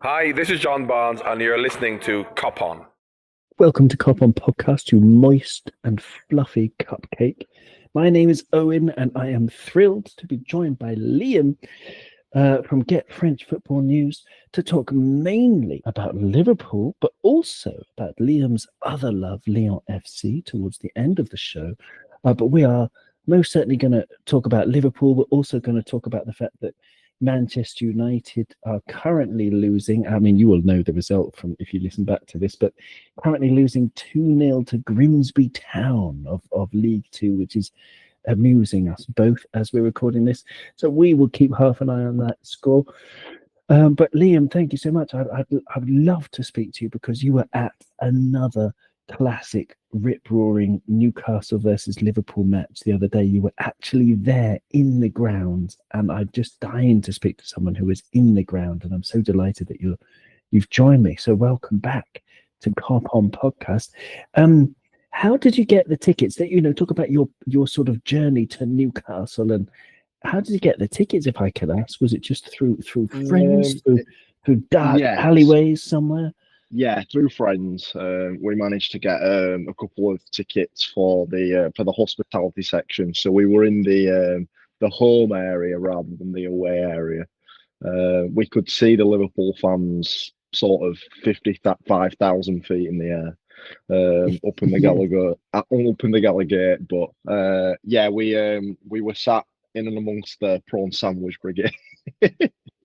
Hi, this is John Barnes, and you're listening to Kop On. Welcome to Kop On Podcast, you moist and fluffy cupcake. My name is Owen, and I am thrilled to be joined by Liam from Get French Football News to talk mainly about Liverpool, but also about Liam's other love, Lyon FC, towards the end of the show. But we are most certainly going to talk about Liverpool. We're also going to talk about the fact that Manchester United are currently losing. I mean, you will know the result from if you listen back to this, but currently losing 2-0 to Grimsby Town of League Two, which is amusing us both as we're recording this. So we will keep half an eye on that score. But Liam, thank you so much. I'd love to speak to you because you were at another classic rip-roaring Newcastle versus Liverpool match the other day. You were actually there in the ground, and I'm just dying to speak to someone who was in the ground, and I'm so delighted that you've joined me. So welcome back to Kop On Podcast. How did you get the tickets? That talk about your sort of journey to Newcastle, and how did you get the tickets, if I could ask? Was it just through friends, through dark Yes. alleyways somewhere? Yeah, through friends, we managed to get a couple of tickets for the hospitality section. So we were in the home area rather than the away area. We could see the Liverpool fans sort of 55,000 feet in the air, up in the Gallagher Gate. But yeah, we were sat in and amongst the prawn sandwich brigade.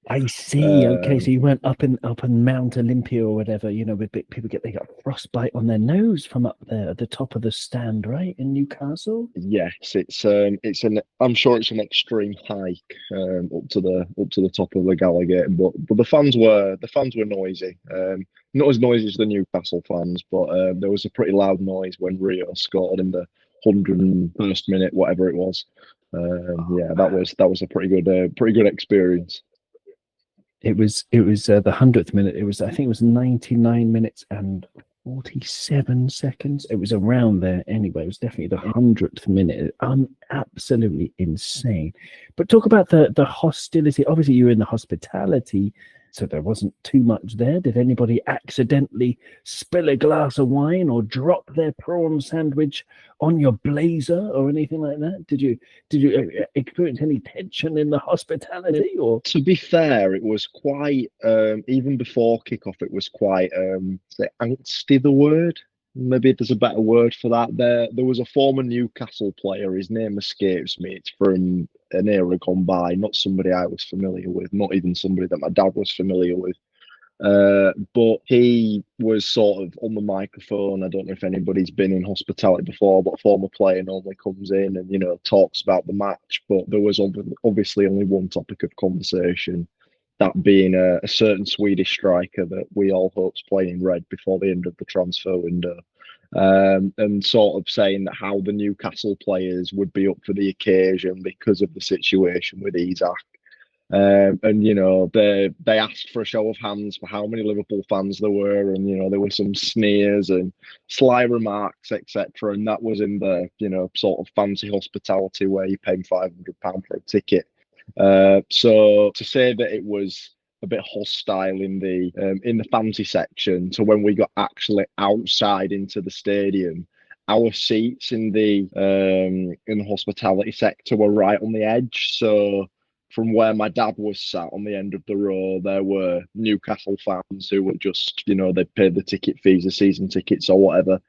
I see. Okay, so you went up in Mount Olympia or whatever. With people they got frostbite on their nose from up there at the top of the stand, right, in Newcastle. Yes, I'm sure it's an extreme hike up to the top of the Gallagher, but the fans were noisy. Not as noisy as the Newcastle fans, but there was a pretty loud noise when Rio scored in the 101st minute, whatever it was. Yeah, that was a pretty good experience. It was the 100th minute. I think it was 99 minutes and 47 seconds. It was around there anyway. It was definitely the 100th minute. Absolutely insane. But talk about the hostility. Obviously, you were in the hospitality, so there wasn't too much there. Did anybody accidentally spill a glass of wine or drop their prawn sandwich on your blazer or anything like that? Did you experience any tension in the hospitality? Or to be fair, it was quite even before kickoff. It was quite angsty. The word, maybe there's a better word for that. There was a former Newcastle player. His name escapes me. It's from an era gone by. Not somebody I was familiar with. Not even somebody that my dad was familiar with. But he was sort of on the microphone. I don't know if anybody's been in hospitality before, but a former player normally comes in and talks about the match. But there was obviously only one topic of conversation, that being a certain Swedish striker that we all hoped play in red before the end of the transfer window. And sort of saying that how the Newcastle players would be up for the occasion because of the situation with Isaac. And they asked for a show of hands for how many Liverpool fans there were, and there were some sneers and sly remarks, etc. And that was in the sort of fancy hospitality where you pay £500 for a ticket. So to say that it was a bit hostile in the fancy section, to when we got actually outside into the stadium, our seats in the hospitality sector were right on the edge. So from where my dad was sat on the end of the row, there were Newcastle fans who were just, they paid the ticket fees, the season tickets or whatever.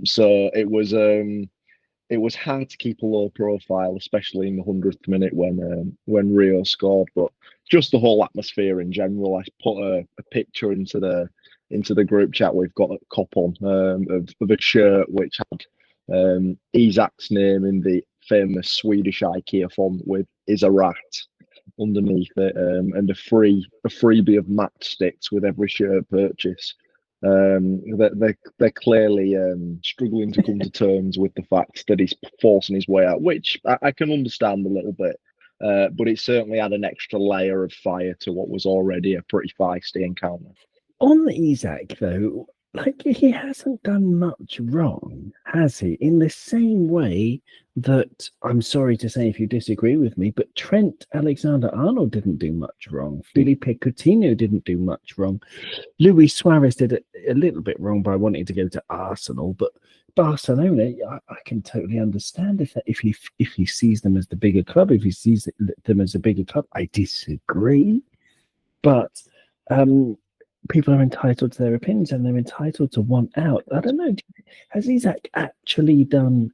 So it was hard to keep a low profile, especially in the 100th minute when Rio scored. But just the whole atmosphere in general. I put a picture into the group chat we've got at Kop On of a shirt which had Isaac's name in the famous Swedish IKEA font with "is a rat" underneath it, and a freebie of matchsticks with every shirt purchase. They're clearly struggling to come to terms with the fact that he's forcing his way out, which I can understand a little bit. But it certainly had an extra layer of fire to what was already a pretty feisty encounter. on Isaac, though, like he hasn't done much wrong, has he? In the same way that I'm sorry to say if you disagree with me, but Trent Alexander-Arnold didn't do much wrong. Felipe Coutinho didn't do much wrong. Luis Suarez did a little bit wrong by wanting to go to Arsenal, but Barcelona, I can totally understand if he sees them as the bigger club, if he sees them as a bigger club. I disagree, but people are entitled to their opinions and they're entitled to want out. I don't know. Has Isak actually done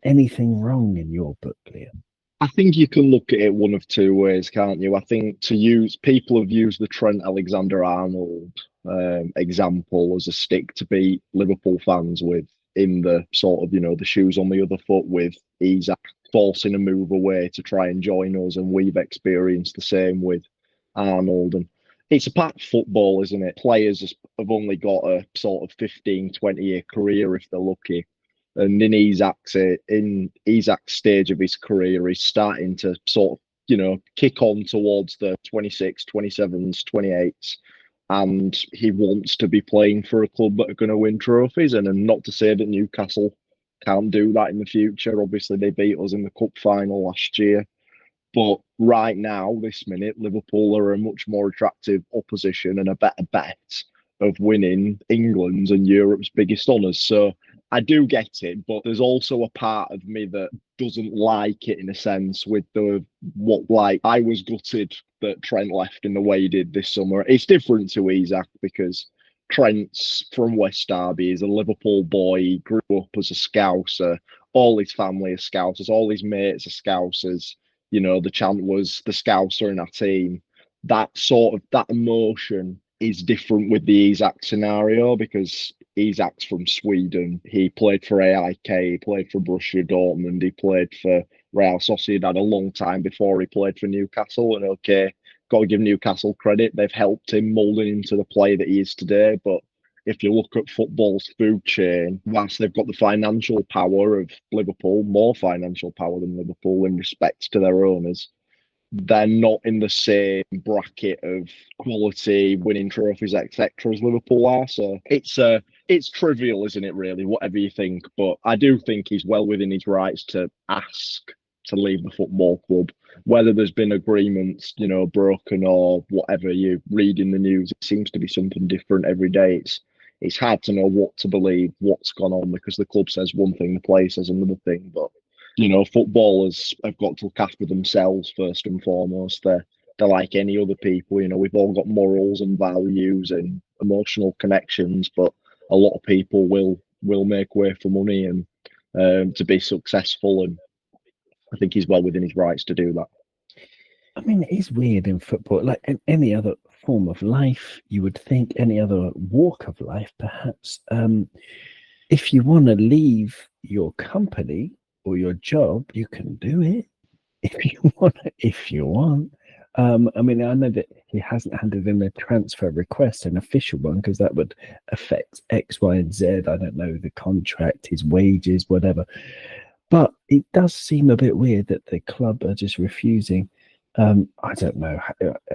anything wrong in your book, Liam? I think you can look at it one of two ways, can't you? I think people have used the Trent Alexander-Arnold example as a stick to beat Liverpool fans with, in the sort of, the shoes on the other foot, with Isak forcing a move away to try and join us, and we've experienced the same with Arnold. And it's a part of football, isn't it? Players have only got a sort of 15, 20-year career if they're lucky. And in Isak's stage of his career, he's starting to sort of, kick on towards the 26, 27s, 28s. And he wants to be playing for a club that are going to win trophies. And not to say that Newcastle can't do that in the future. Obviously, they beat us in the cup final last year. But right now, this minute, Liverpool are a much more attractive opposition and a better bet of winning England's and Europe's biggest honours. So I do get it, but there's also a part of me that doesn't like it, in a sense, with I was gutted that Trent left in the way he did this summer. It's different to Isak because Trent's from West Derby. He's a Liverpool boy. He grew up as a Scouser. All his family are Scousers. All his mates are Scousers. The chant was the Scouser in our team. That emotion is different with the Isak scenario because Isak's from Sweden. He played for AIK, he played for Borussia Dortmund, he played for Real Sociedad a long time before he played for Newcastle. And okay, got to give Newcastle credit. They've helped him mould him into the player that he is today. But if you look at football's food chain, whilst they've got the financial power of Liverpool, more financial power than Liverpool in respect to their owners, they're not in the same bracket of quality, winning trophies, etc. as Liverpool are. So it's trivial, isn't it, really, whatever you think. But I do think he's well within his rights to ask to leave the football club. Whether there's been agreements, broken or whatever you read in the news, it seems to be something different every day. It's hard to know what to believe, what's gone on, because the club says one thing, the player says another thing. But footballers have got to look after themselves first and foremost. They're like any other people. We've all got morals and values and emotional connections, but a lot of people will make way for money and to be successful. And I think he's well within his rights to do that. I mean, it is weird in football. Like in any other form of life, you would think, any other walk of life, perhaps. If you want to leave your company or your job, you can do it if you want. I mean, I know that he hasn't handed in a transfer request, an official one, because that would affect X, Y, and Z. I don't know, the contract, his wages, whatever. But it does seem a bit weird that the club are just refusing. I don't know,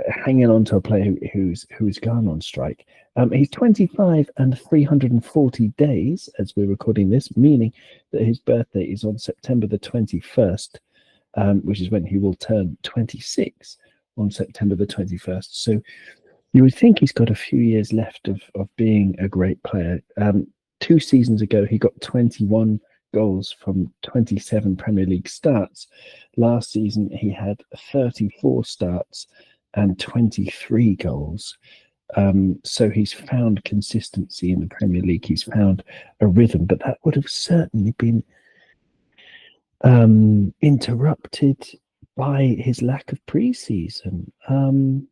hanging on to a player who's gone on strike. He's 25 and 340 days as we're recording this, meaning that his birthday is on September the 21st, which is when he will turn 26 on September the 21st. So you would think he's got a few years left of being a great player. 2 seasons ago, he got 21 goals from 27 Premier League starts. Last season, he had 34 starts and 23 goals. So he's found consistency in the Premier League. He's found a rhythm, but that would have certainly been interrupted by his lack of pre-season.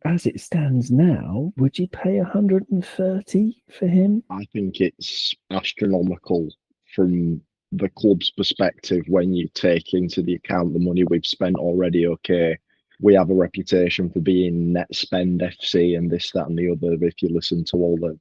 As it stands now, would you pay 130 for him? I think it's astronomical from the club's perspective when you take into the account the money we've spent already. Okay, we have a reputation for being net spend FC and this, that, and the other, if you listen to all the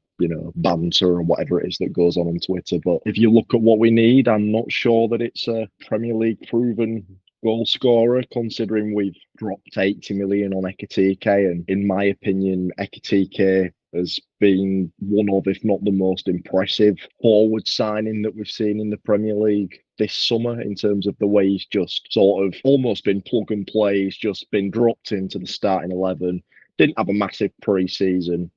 banter or whatever it is that goes on Twitter. But if you look at what we need, I'm not sure that it's a Premier League proven goal scorer, considering we've dropped 80 million on Ekitike. And in my opinion, Ekitike has been one of, if not the most impressive forward signing that we've seen in the Premier League this summer, in terms of the way he's just sort of almost been plug and play. He's just been dropped into the starting 11. Didn't have a massive pre-season,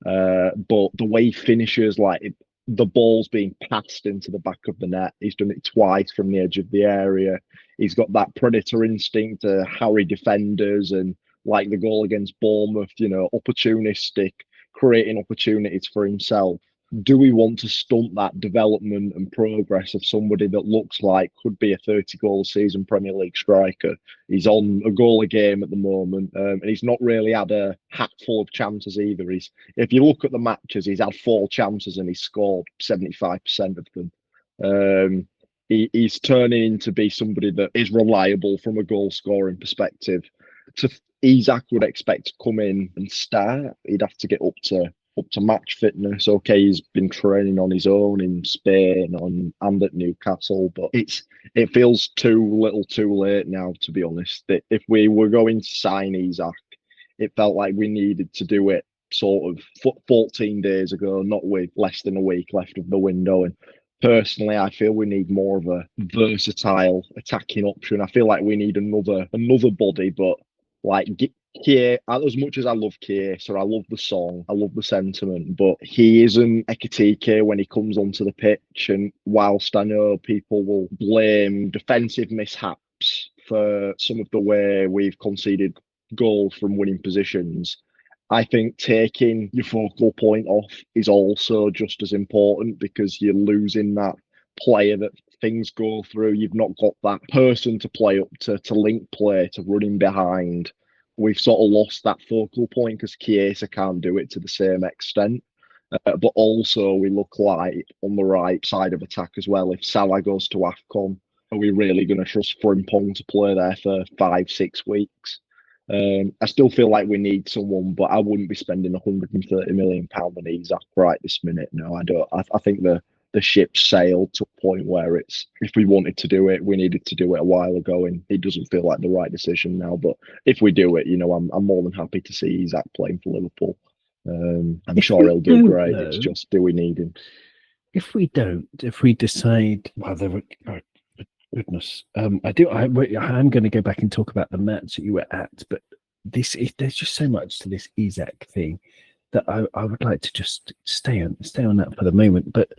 but the way he finishes, the ball's being passed into the back of the net. He's done it twice from the edge of the area. He's got that predator instinct to harry defenders, and like the goal against Bournemouth, opportunistic, creating opportunities for himself. Do we want to stunt that development and progress of somebody that looks like could be a 30-goal a season Premier League striker? He's on a goal a game at the moment, and he's not really had a hatful of chances either. If you look at the matches, he's had 4 chances and he's scored 75% of them. He's turning into be somebody that is reliable from a goal-scoring perspective. Isak would expect to come in and start. He'd have to get up to match fitness. Okay, he's been training on his own in Spain and at Newcastle, but it feels too little too late now, to be honest. That if we were going to sign Isak, it felt like we needed to do it sort of 14 days ago, not with less than a week left of the window. And personally, I feel we need more of a versatile attacking option. I feel like we need another body, but like Kier, as much as I love Kier, so I love the song, I love the sentiment, but he isn't Ekitike when he comes onto the pitch. And whilst I know people will blame defensive mishaps for some of the way we've conceded goals from winning positions, I think taking your focal point off is also just as important, because you're losing that player that things go through. You've not got that person to play up to link play, to running behind. We've sort of lost that focal point because Chiesa can't do it to the same extent. But also we look like on the right side of attack as well. If Salah goes to AFCON, are we really going to trust Frimpong to play there for 5-6 weeks? I still feel like we need someone, but I wouldn't be spending £130 million on Isak right this minute. No, I don't. I think the ship sailed to a point where if we wanted to do it, we needed to do it a while ago, and it doesn't feel like the right decision now. But if we do it, I'm more than happy to see Isak playing for Liverpool. I'm sure he'll do great. It's just, do we need him? If we decide, goodness, I'm going to go back and talk about the match that you were at, but there's just so much to this Isak thing that I would like to just stay on that for the moment. But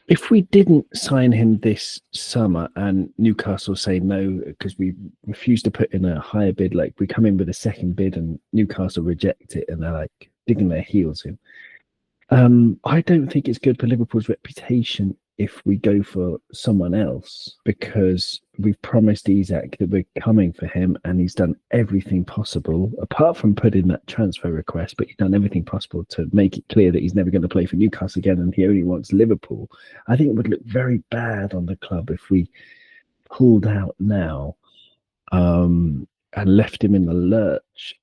if we didn't sign him this summer and Newcastle say no because we refuse to put in a higher bid, like we come in with a second bid and Newcastle reject it and they're like digging their heels in, I don't think it's good for Liverpool's reputation if we go for someone else, because we've promised Isak that we're coming for him and he's done everything possible, apart from putting that transfer request, but he's done everything possible to make it clear that he's never going to play for Newcastle again and he only wants Liverpool. I think it would look very bad on the club if we pulled out now and left him in the lurch.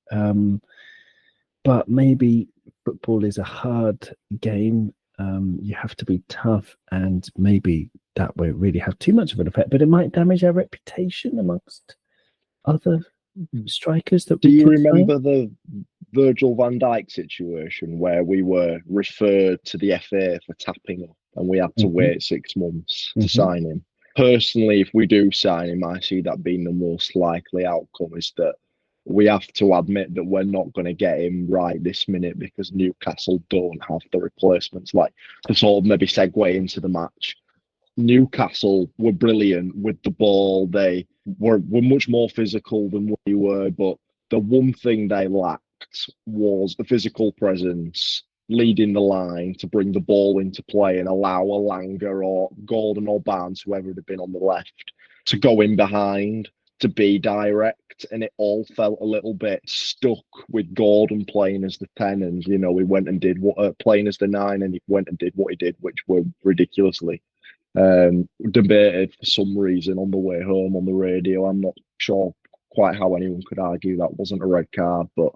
But maybe football is a hard game. You have to be tough, and maybe that won't really have too much of an effect, but it might damage our reputation amongst other strikers. Do you remember the Virgil van Dijk situation where we were referred to the FA for tapping up and we had to wait 6 months to sign him? Personally, if we do sign him, I see that being the most likely outcome, is that we have to admit that we're not going to get him right this minute because Newcastle don't have the replacements. Like, to sort of maybe segue into the match, Newcastle were brilliant with the ball. They were much more physical than we were, but the one thing they lacked was the physical presence, leading the line to bring the ball into play and allow Elanga or Gordon or Barnes, whoever had been on the left, to go in behind, to be direct. And it all felt a little bit stuck with Gordon playing as the 10, and we went and did what playing as the 9, and he went and did what he did, which were ridiculously debated for some reason on the way home on the radio. I'm not sure quite how anyone could argue that wasn't a red card, but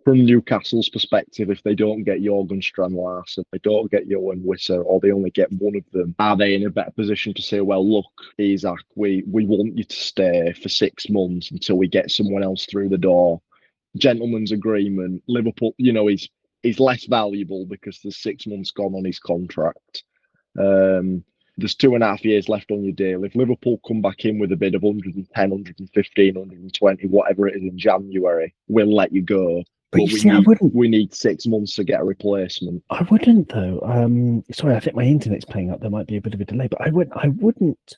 from Newcastle's perspective, if they don't get Jorgen Strand-Larsen, they don't get Johan Wissa, or they only get one of them, are they in a better position to say, well, look, Isak, we want you to stay for 6 months until we get someone else through the door? Gentleman's agreement. Liverpool, he's less valuable because there's 6 months gone on his contract. There's 2.5 years left on your deal. If Liverpool come back in with a bid of 110, 115, 120, whatever it is in January, we'll let you go. But you see, I wouldn't. We need 6 months to get a replacement. I wouldn't though. Sorry, I think my internet's playing up. There might be a bit of a delay, but I wouldn't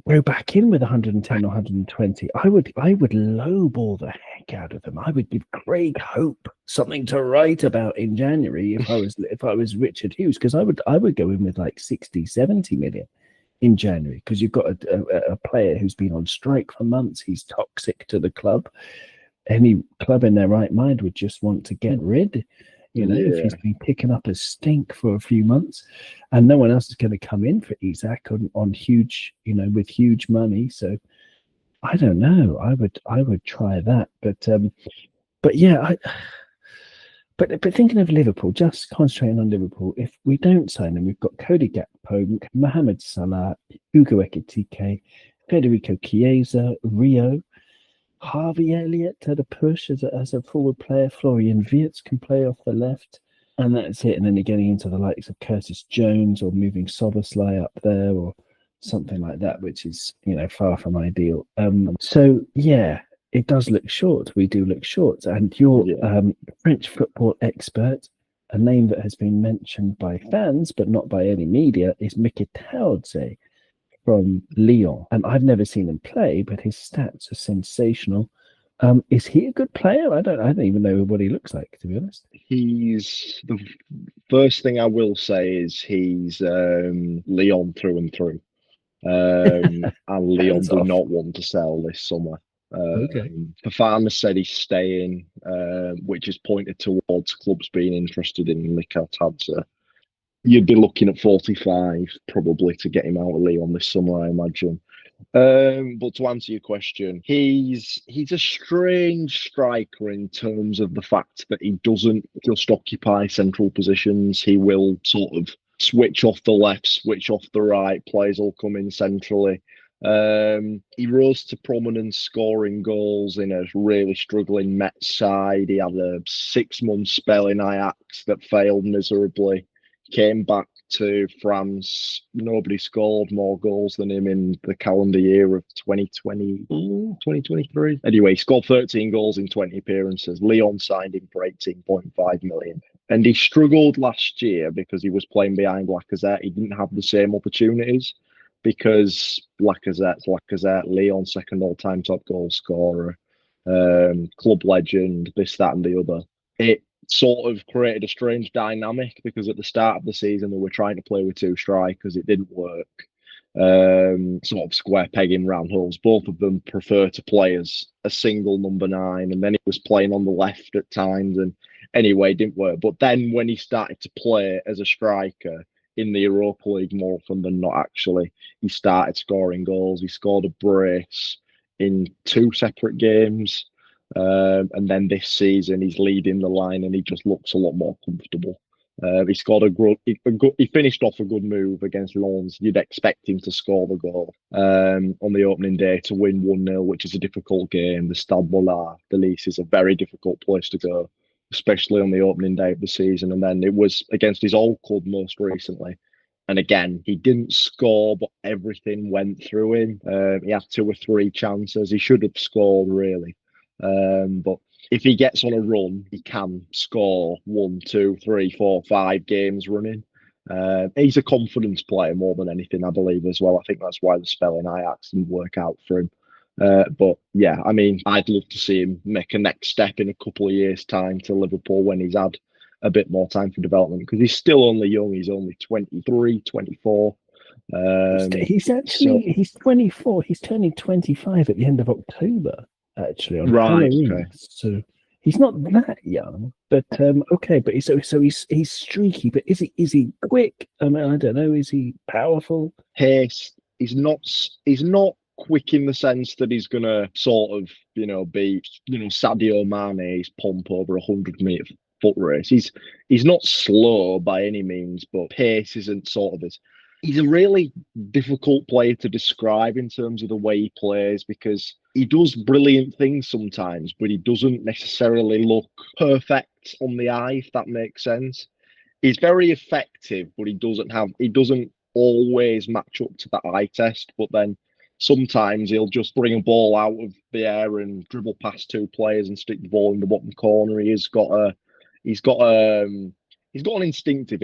go back in with 110 or 120. I would lowball the heck out of them. I would give Craig Hope something to write about in January if I was Richard Hughes, because I would go in with like 60, 70 million in January, because you've got a player who's been on strike for months. He's toxic to the club. Any club in their right mind would just want to get rid. If he's been picking up a stink for a few months, and no one else is going to come in for Isak on huge, with huge money. So I don't know. I would try that, but yeah, but thinking of Liverpool, just concentrating on Liverpool. If we don't sign them, we've got Cody Gakpo, Mohamed Salah, Ugo Ekitike, Federico Chiesa, Rio. Harvey Elliott had a push as a forward player. Florian Wirtz can play off the left, and that's it. And then you're getting into the likes of Curtis Jones or moving Soboslai up there or something like that, which is far from ideal. So yeah, it does look short. We do look short, and your French football expert, a name that has been mentioned by fans but not by any media, is Mikautadze from Lyon, and I've never seen him play, but his stats are sensational. Is he a good player? I don't even know what he looks like, to be honest. He's the first thing I will say is he's Lyon through and through, and Lyon do not want to sell this summer. Okay. Fofana said he's staying, which is pointed towards clubs being interested in Mikautadze. You'd be looking at 45 probably to get him out of Lyon this summer, I imagine. But to answer your question, he's a strange striker in terms of the fact that he doesn't just occupy central positions. He will sort of switch off the left, switch off the right. Players will come in centrally. He rose to prominence scoring goals in a really struggling Mets side. He had a 6-month spell in Ajax that failed miserably. Came back to France. Nobody scored more goals than him in the calendar year of 2023. Anyway, he scored 13 goals in 20 appearances. Lyon signed him for 18.5 million. And he struggled last year because he was playing behind Lacazette. He didn't have the same opportunities because Lacazette, Lyon's second all-time top goal scorer, club legend, this, that, and the other. It sort of created a strange dynamic because at the start of the season they were trying to play with 2 strikers. It didn't work. Sort of square pegging round holes. Both of them prefer to play as a single number 9, and then he was playing on the left at times, and anyway, it didn't work. But then when he started to play as a striker in the Europa League more often than not, actually, he started scoring goals. He scored a brace in 2 separate games. And then this season he's leading the line and he just looks a lot more comfortable. He scored he finished off a good move against Lens. You'd expect him to score the goal on the opening day to win 1-0, which is a difficult game. The Stade Bollard, the Nice, is a very difficult place to go, especially on the opening day of the season. And then it was against his old club most recently. And again, he didn't score, but everything went through him. He had 2 or 3 chances. He should have scored, really. But if he gets on a run, he can score 1, 2, 3, 4, 5 games running. He's a confidence player more than anything, I believe, as well. I think that's why the spell in Ajax didn't work out for him. But yeah, I mean, I'd love to see him make a next step in a couple of years' time to Liverpool when he's had a bit more time for development, because he's still only young. He's only 23, 24. He's 24. He's turning 25 at the end of October, actually, on Halloween. Okay. So he's not that young, but okay. But he's streaky. But is he quick? I mean, I don't know. Is he powerful? Pace. He's not quick in the sense that he's gonna sort of be Sadio Mane's pump over 100-meter foot race. He's not slow by any means, but pace isn't sort of He's a really difficult player to describe in terms of the way he plays because he does brilliant things sometimes, but he doesn't necessarily look perfect on the eye, if that makes sense. He's very effective, but he doesn't always match up to the eye test. But then sometimes he'll just bring a ball out of the air and dribble past two players and stick the ball in the bottom corner. He's got he's got an instinctive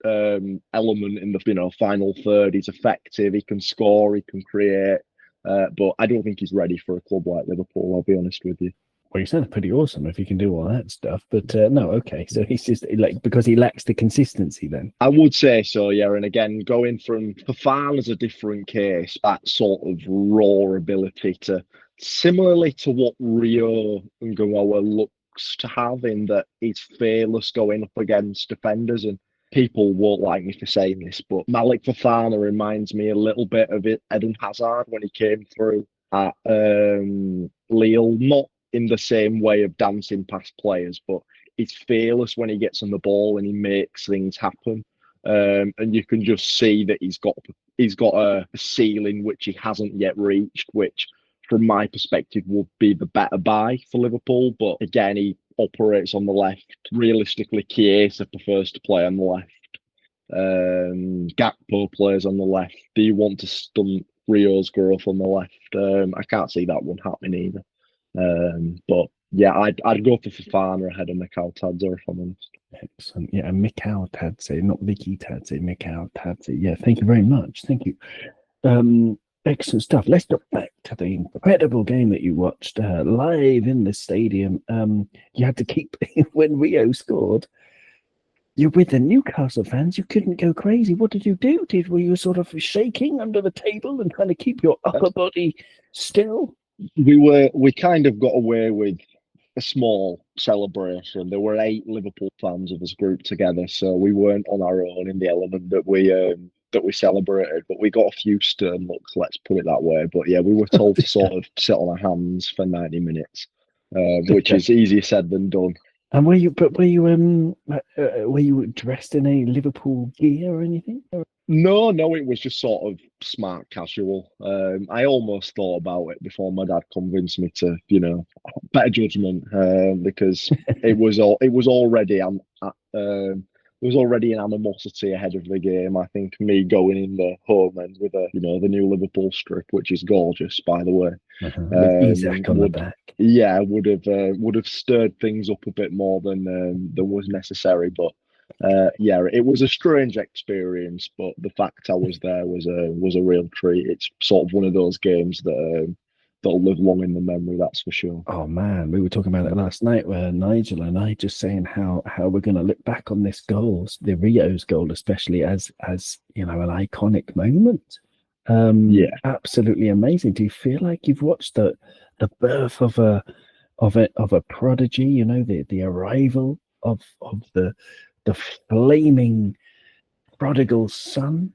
element in the final third. He's effective. He can score. He can create. But I don't think he's ready for a club like Liverpool. I'll be honest with you. Well, he sounds pretty awesome if he can do all that stuff. But no, okay. So he's just like because he lacks the consistency. Then I would say so, yeah. And again, going from Fofana is a different case. That sort of raw ability to similarly to what Rio YNWA looks to have in that he's fearless going up against defenders. And people won't like me for saying this, but Malik Fofana reminds me a little bit of Eden Hazard when he came through at Lyon. Not in the same way of dancing past players, but he's fearless when he gets on the ball and he makes things happen. And you can just see that he's got a ceiling which he hasn't yet reached, which from my perspective would be the better buy for Liverpool. But again, he operates on the left. Realistically, Chiesa prefers to play on the left. Gakpo plays on the left. Do you want to stunt Rio's growth on the left? I can't see that one happening either. But yeah, I'd go for Fofana ahead of Mikautadze if I'm honest. Excellent. Yeah, Mikautadze, not Mikautadze, Mikautadze. Yeah, thank you very much. Thank you. Excellent stuff. Let's get back to the incredible game that you watched live in the stadium. You had to keep when Rio scored. You're with the Newcastle fans. You couldn't go crazy. What did you do? Were you sort of shaking under the table and trying to keep your upper body still? We kind of got away with a small celebration. There were 8 Liverpool fans of us grouped together, so we weren't on our own in the element that we celebrated. But we got a few stern looks, let's put it that way. But yeah, we were told to sort of sit on our hands for 90 minutes, which is easier said than done. And were you dressed in any Liverpool gear or anything? No, it was just sort of smart casual. I almost thought about it before my dad convinced me to, better judgment, because it was already there was already an animosity ahead of the game. I think me going in the home end with the new Liverpool strip, which is gorgeous, by the way. With Isaac on the back. Yeah, would have stirred things up a bit more than was necessary. But yeah, it was a strange experience. But the fact I was there was a real treat. It's sort of one of those games that'll live long in the memory, that's for sure. Oh man, we were talking about it last night where Nigel and I just saying how we're going to look back on this goal, the Rio's goal especially, as an iconic moment. Yeah, absolutely amazing. Do you feel like you've watched the birth of a prodigy? The arrival of the flaming prodigal son?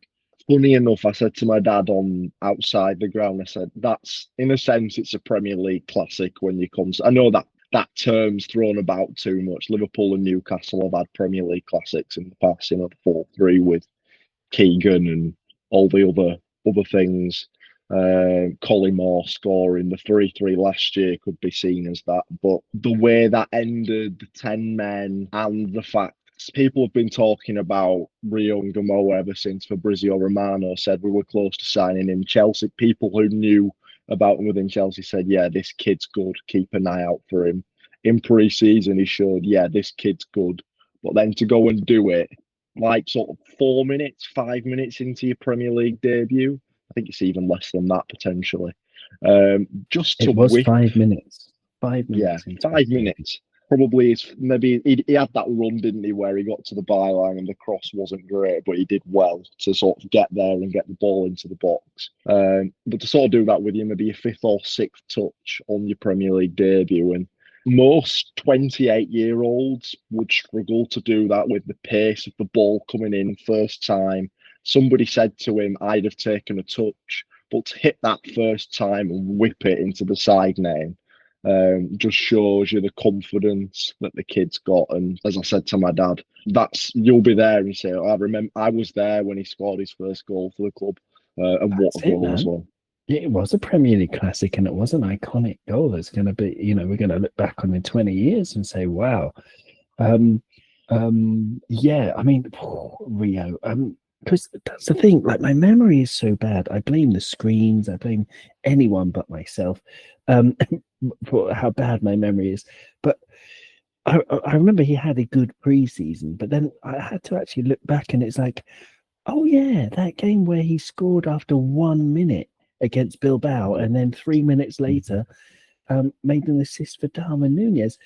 Funny enough, I said to my dad on outside the ground, I said, that's, in a sense, it's a Premier League classic when you come to, I know that term's thrown about too much. Liverpool and Newcastle have had Premier League classics in the past, the 4-3 with Keegan and all the other things. Collymore scoring the 3-3 last year could be seen as that. But the way that ended, the 10 men, and the fact people have been talking about Rio YNWA ever since Fabrizio Romano said we were close to signing him. Chelsea, people who knew about him within Chelsea said, yeah, this kid's good. Keep an eye out for him. In pre-season, he showed, yeah, this kid's good. But then to go and do it, like sort of 5 minutes into your Premier League debut, I think it's even less than that potentially. Just to it was whip, 5 minutes. 5 minutes. Yeah, 5 minutes. Probably maybe he had that run, didn't he, where he got to the byline and the cross wasn't great, but he did well to sort of get there and get the ball into the box. But to sort of do that with maybe your 5th or 6th touch on your Premier League debut, and most 28-year-olds would struggle to do that with the pace of the ball coming in first time. Somebody said to him, I'd have taken a touch, but to hit that first time and whip it into the side name, Just shows you the confidence that the kid's got. And as I said to my dad, you'll be there and say, I remember I was there when he scored his first goal for the club, and what a goal as well. It was a Premier League classic, and it was an iconic goal. It's going to be, we're going to look back on in 20 years and say, wow. Yeah, I mean, Rio, because that's the thing, like my memory is so bad. I blame the screens, I blame anyone but myself for how bad my memory is. But I remember he had a good pre-season, but then I had to actually look back, and it's like, oh yeah, that game where he scored after 1 minute against Bilbao, and then 3 minutes later made an assist for Darwin Nunez.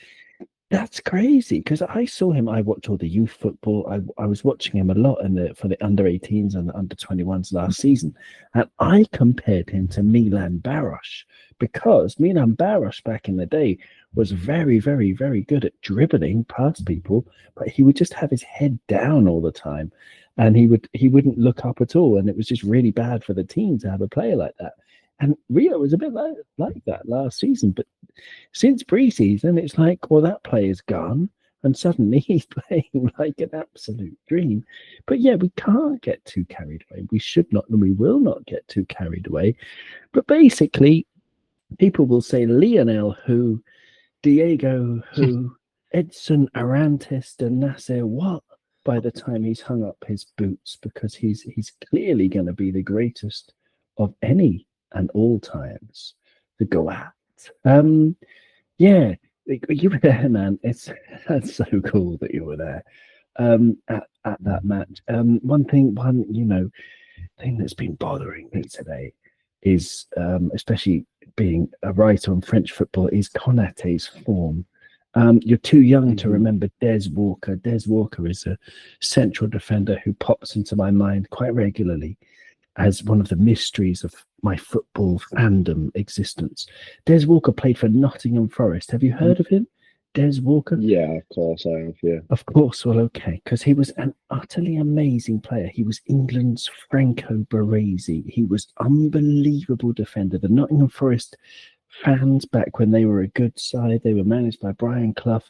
That's crazy, because I saw him. I watched all the youth football. I was watching him a lot for the under-18s and the under-21s last season, and I compared him to Milan Baros, because Milan Baros back in the day was very, very, very good at dribbling past people, but he would just have his head down all the time, and he wouldn't look up at all, and it was just really bad for the team to have a player like that. And Rio was a bit like that last season, but since pre-season, it's like, well, that player's gone, and suddenly he's playing like an absolute dream. But yeah, we can't get too carried away. We should not, and we will not get too carried away. But basically, people will say Lionel who, Diego who, Edson Arantes de Nasser what, by the time he's hung up his boots, because he's clearly going to be the greatest of any and all times to go at. Yeah, you were there, man. That's so cool that you were there at that match. One thing that's been bothering me today is, especially being a writer on French football, is Konaté's form. You're too young to remember Des Walker. Des Walker is a central defender who pops into my mind quite regularly as one of the mysteries of my football fandom existence. Des Walker played for Nottingham Forest. Have you heard of him? Des Walker? Yeah, of course I have, yeah. Of course, well, okay, because he was an utterly amazing player. He was England's Franco Baresi. He was unbelievable defender. The Nottingham Forest fans, back when they were a good side, they were managed by Brian Clough,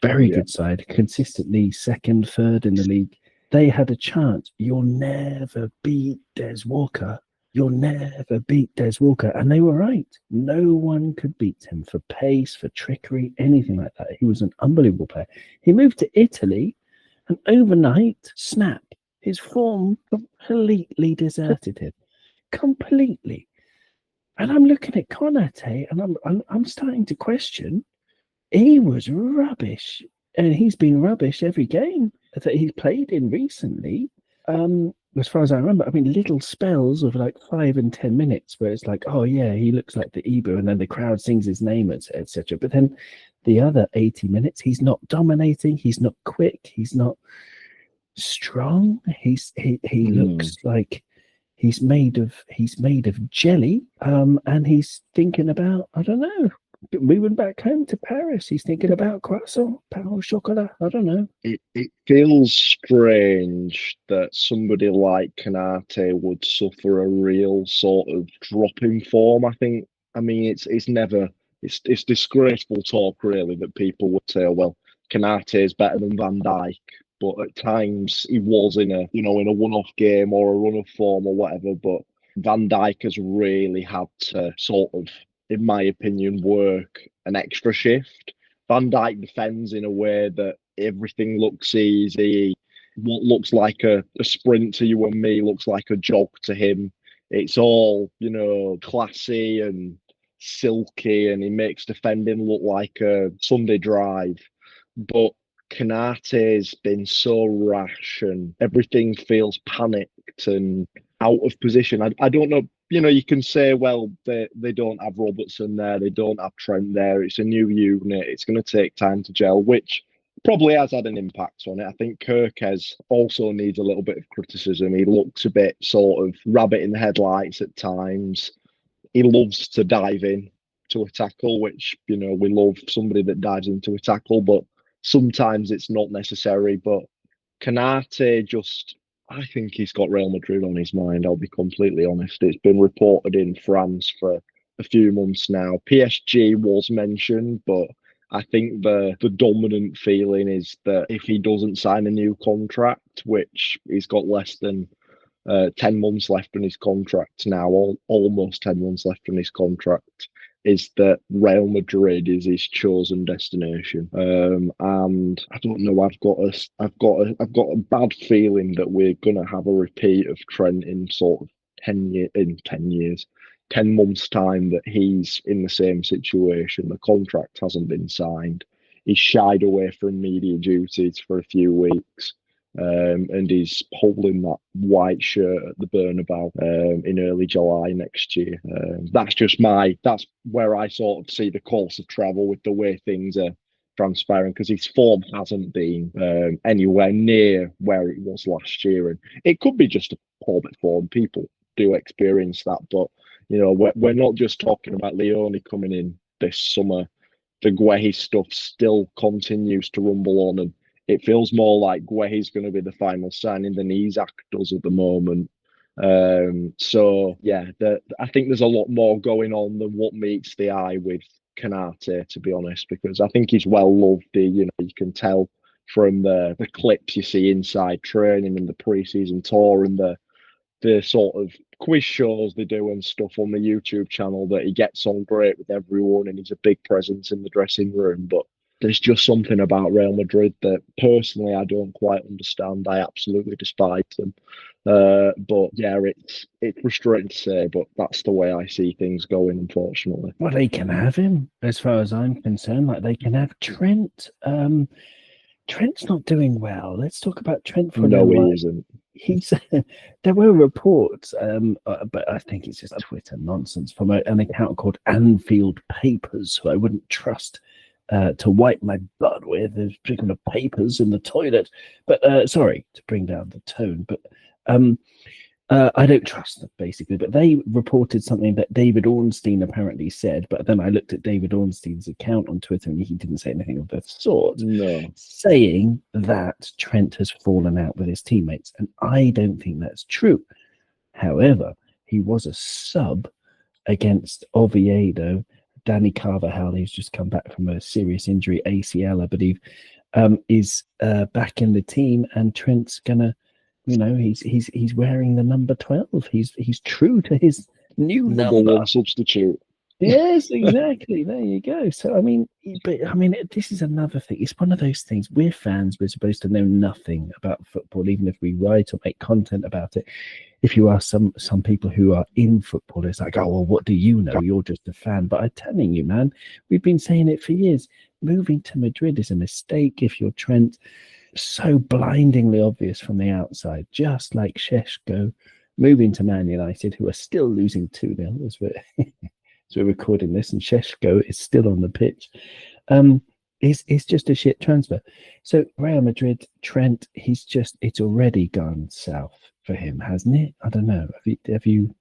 very good side, consistently second, third in the league. They had a chance. You'll never beat Des Walker. You'll never beat Des Walker. And they were right. No one could beat him for pace, for trickery, anything like that. He was an unbelievable player. He moved to Italy, and overnight, snap, his form completely deserted him. Completely. And I'm looking at Konaté, and I'm starting to question. He was rubbish, and he's been rubbish every game that he's played in recently. As far as I remember, I mean, little spells of like 5 and 10 minutes where it's like, oh yeah, he looks like the Ibu, and then the crowd sings his name, etc. But then the other 80 minutes, he's not dominating, he's not quick, he's not strong. He looks like he's made of jelly. And he's thinking about, I don't know, moving back home to Paris. He's thinking about croissant, pain au chocolat. I don't know. It feels strange that somebody like Konaté would suffer a real sort of drop in form. I mean, it's disgraceful talk, really, that people would say, oh, well, Konaté is better than Van Dijk. But at times he was in a one-off game or a run of form or whatever. But Van Dijk has really had to sort of, in my opinion, work an extra shift. Van Dijk defends in a way that everything looks easy. What looks like a sprint to you and me looks like a jog to him. It's all, classy and silky, and he makes defending look like a Sunday drive. But Konaté's been so rash, and everything feels panicked and out of position. I don't know. You can say, well, they don't have Robertson there, they don't have Trent there. It's a new unit. It's going to take time to gel, which probably has had an impact on it. I think Kirkes also needs a little bit of criticism. He looks a bit sort of rabbit in the headlights at times. He loves to dive in to a tackle, which, we love somebody that dives into a tackle, but sometimes it's not necessary. But Konaté I think he's got Real Madrid on his mind, I'll be completely honest. It's been reported in France for a few months now. PSG was mentioned, but I think the dominant feeling is that if he doesn't sign a new contract, which he's got less than 10 months left on his contract now, almost 10 months left on his contract, is that Real Madrid is his chosen destination. And I don't know, I've got a bad feeling that we're gonna have a repeat of Trent in sort of 10 months time, that he's in the same situation. The contract hasn't been signed. He's shied away from media duties for a few weeks. And he's holding that white shirt at the Bernabeu in early July next year. That's where I sort of see the course of travel with the way things are transpiring, because his form hasn't been anywhere near where it was last year. And it could be just a poor bit form. People do experience that, but we're not just talking about Lyon coming in this summer. The Guehi stuff still continues to rumble on, and it feels more like Guehi's going to be the final signing than Isak does at the moment. So yeah, I think there's a lot more going on than what meets the eye with Konaté, to be honest, because I think he's well loved. You can tell from the clips you see inside training and the pre-season tour and the sort of quiz shows they do and stuff on the YouTube channel, that he gets on great with everyone and he's a big presence in the dressing room. But there's just something about Real Madrid that personally I don't quite understand. I absolutely despise them. But yeah, it's frustrating to say, but that's the way I see things going, unfortunately. Well, they can have him, as far as I'm concerned. Like, they can have Trent. Trent's not doing well. Let's talk about Trent for a No, while. he isn't. There were reports, but I think it's just Twitter nonsense from an account called Anfield Papers, who I wouldn't trust to wipe my butt with. There's speaking of papers in the toilet. But sorry to bring down the tone, but I don't trust them, basically. But they reported something that David Ornstein apparently said, but then I looked at David Ornstein's account on Twitter and he didn't say anything of the sort. No. Saying that Trent has fallen out with his teammates, and I don't think that's true. However, he was a sub against Oviedo. Danny Carvajal, who's just come back from a serious injury, ACL, I believe, is back in the team, and Trent's gonna, he's wearing the number 12. He's true to his new number. One substitute. Yes, exactly. There you go. So this is another thing. It's one of those things. We're fans. We're supposed to know nothing about football, even if we write or make content about it. If you ask some people who are in football, it's like, oh, well, what do you know? You're just a fan. But I'm telling you, man, we've been saying it for years. Moving to Madrid is a mistake if you're Trent. So blindingly obvious from the outside, just like Šeško moving to Man United, who are still losing 2-0 as we're recording this, and Šeško is still on the pitch. It's just a shit transfer. So Real Madrid, Trent, it's already gone south for him, hasn't it? I don't know. Have you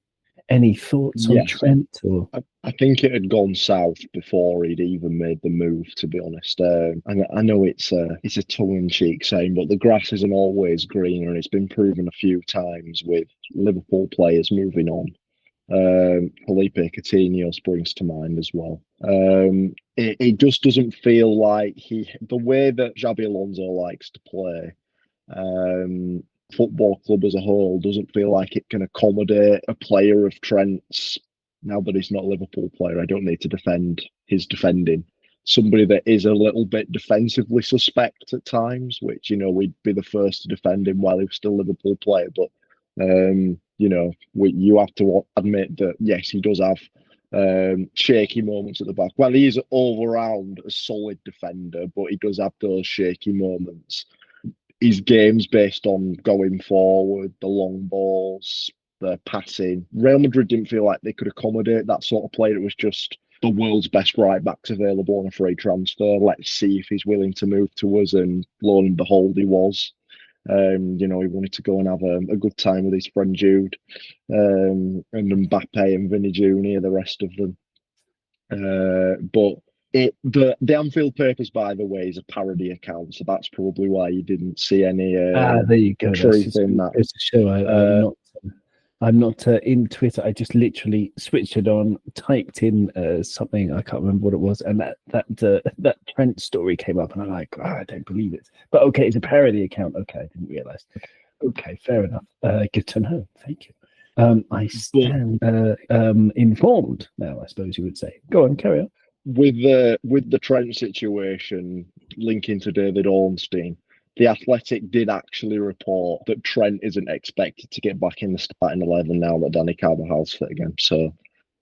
any thoughts on Trent? Or I think it had gone south before he'd even made the move, to be honest. I know it's a tongue-in-cheek saying, but the grass isn't always greener, and it's been proven a few times with Liverpool players moving on. Felipe Coutinho springs to mind as well. It just doesn't feel like the way that Xabi Alonso likes to play, football club as a whole doesn't feel like it can accommodate a player of Trent's. Now that he's not a Liverpool player, I don't need to defend his defending. Somebody that is a little bit defensively suspect at times, which, we'd be the first to defend him while he was still a Liverpool player. But, you have to admit that, yes, he does have shaky moments at the back. Well, he is all around a solid defender, but he does have those shaky moments. His game's based on going forward, the long balls, the passing. Real Madrid didn't feel like they could accommodate that sort of player. It was just the world's best right backs available on a free transfer. Let's see if he's willing to move to us, and lo and behold, he was. He wanted to go and have a good time with his friend Jude, and Mbappe and Vinny Jr., the rest of them. But the Anfield Papers, by the way, is a parody account, so that's probably why you didn't see any there you go. truth in that. It's a show I'm not I'm not in Twitter. I just literally switched it on, typed in something. I can't remember what it was, and that Trent story came up, and I'm like, I don't believe it. But okay, it's a parody account. Okay, I didn't realize. Okay, fair enough. Good to know. Thank you. I stand informed now, I suppose you would say. Go on, carry on. With the Trent situation linking to David Ornstein, The Athletic did actually report that Trent isn't expected to get back in the starting 11 now that Danny Carvajal's fit again. So,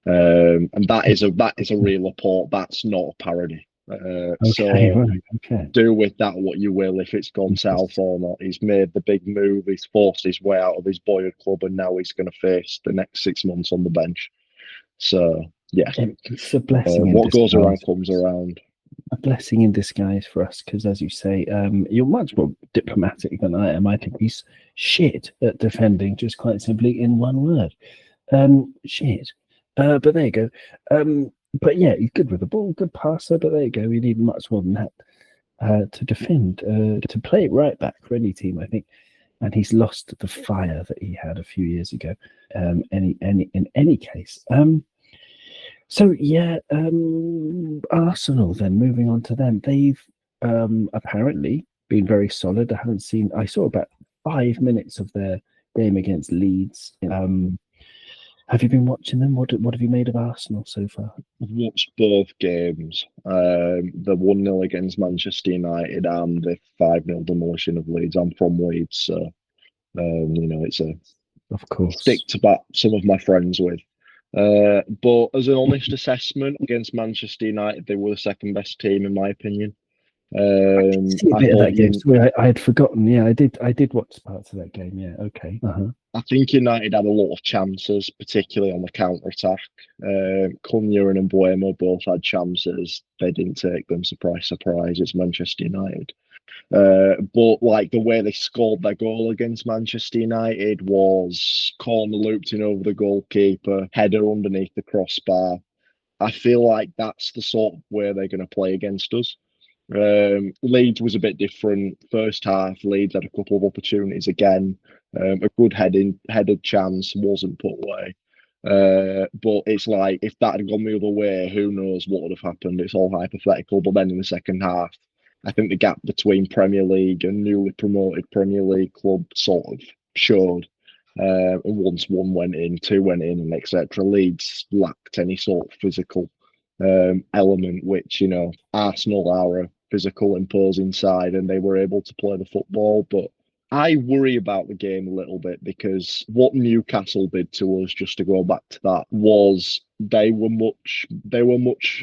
and that is a real report. That's not a parody. Okay, right, okay. Do with that what you will. If it's gone south or not, he's made the big move. He's forced his way out of his boyhood club, and now he's going to face the next 6 months on the bench. So, yeah, it's a blessing. What goes around comes around. A blessing in disguise for us, because as you say, you're much more diplomatic than I am. I think he's shit at defending, just quite simply in one word. Shit. But there you go. But yeah, he's good with the ball, good passer, but there you go. We need much more than that to defend, to play right back for any team, I think. And he's lost the fire that he had a few years ago. In any case. So yeah, Arsenal then, moving on to them. They've apparently been very solid. I saw about 5 minutes of their game against Leeds. Have you been watching them? What have you made of Arsenal so far? I've watched both games. The 1-0 against Manchester United and the 5-0 demolition of Leeds. I'm from Leeds, so it's a of course stick to bat some of my friends with. But as an honest assessment against Manchester United, they were the second best team in my opinion. I had forgotten. Yeah, I did watch parts of that game. Yeah, okay. I think United had a lot of chances, particularly on the counter attack. Cunha and Mbuemo both had chances. They didn't take them. Surprise, surprise. It's Manchester United. But like the way they scored their goal against Manchester United was corner looped in over the goalkeeper, header underneath the crossbar. I feel like that's the sort of way they're going to play against us. Leeds was a bit different. First half, Leeds had a couple of opportunities again. A good headed chance wasn't put away. But it's like if that had gone the other way, who knows what would have happened? It's all hypothetical. But then in the second half, I think the gap between Premier League and newly promoted Premier League club sort of showed. And once one went in, two went in, and etc. Leeds lacked any sort of physical element, which Arsenal are a physical, imposing side, and they were able to play the football. But I worry about the game a little bit because what Newcastle did to us, just to go back to that, was they were much.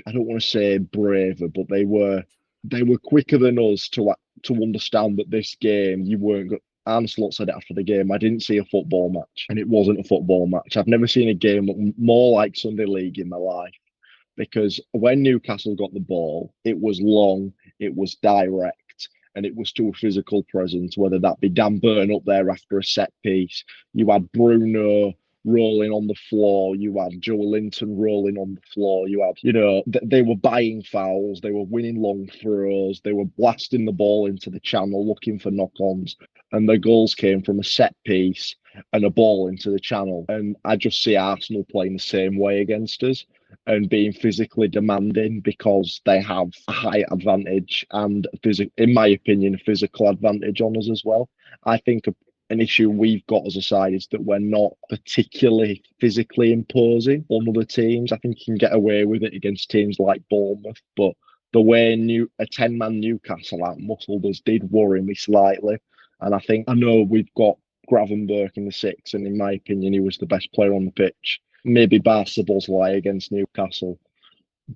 I don't want to say braver, but they were quicker than us to understand that this game you weren't. Arne Slot said it after the game. I didn't see a football match, and it wasn't a football match. I've never seen a game more like Sunday League in my life. Because when Newcastle got the ball, it was long, it was direct, and it was to a physical presence, whether that be Dan Burn up there after a set piece. You had Bruno rolling on the floor. You had Joe Linton rolling on the floor. You had, they were buying fouls. They were winning long throws. They were blasting the ball into the channel, looking for knock-ons. And the goals came from a set piece and a ball into the channel. And I just see Arsenal playing the same way against us and being physically demanding because they have a height advantage and, in my opinion, a physical advantage on us as well. I think an issue we've got as a side is that we're not particularly physically imposing on other teams. I think you can get away with it against teams like Bournemouth, but the way a 10-man Newcastle out-muscled us did worry me slightly. And I know we've got Gravenberch in the six, and in my opinion, he was the best player on the pitch. Maybe bar Szoboszlai against Newcastle,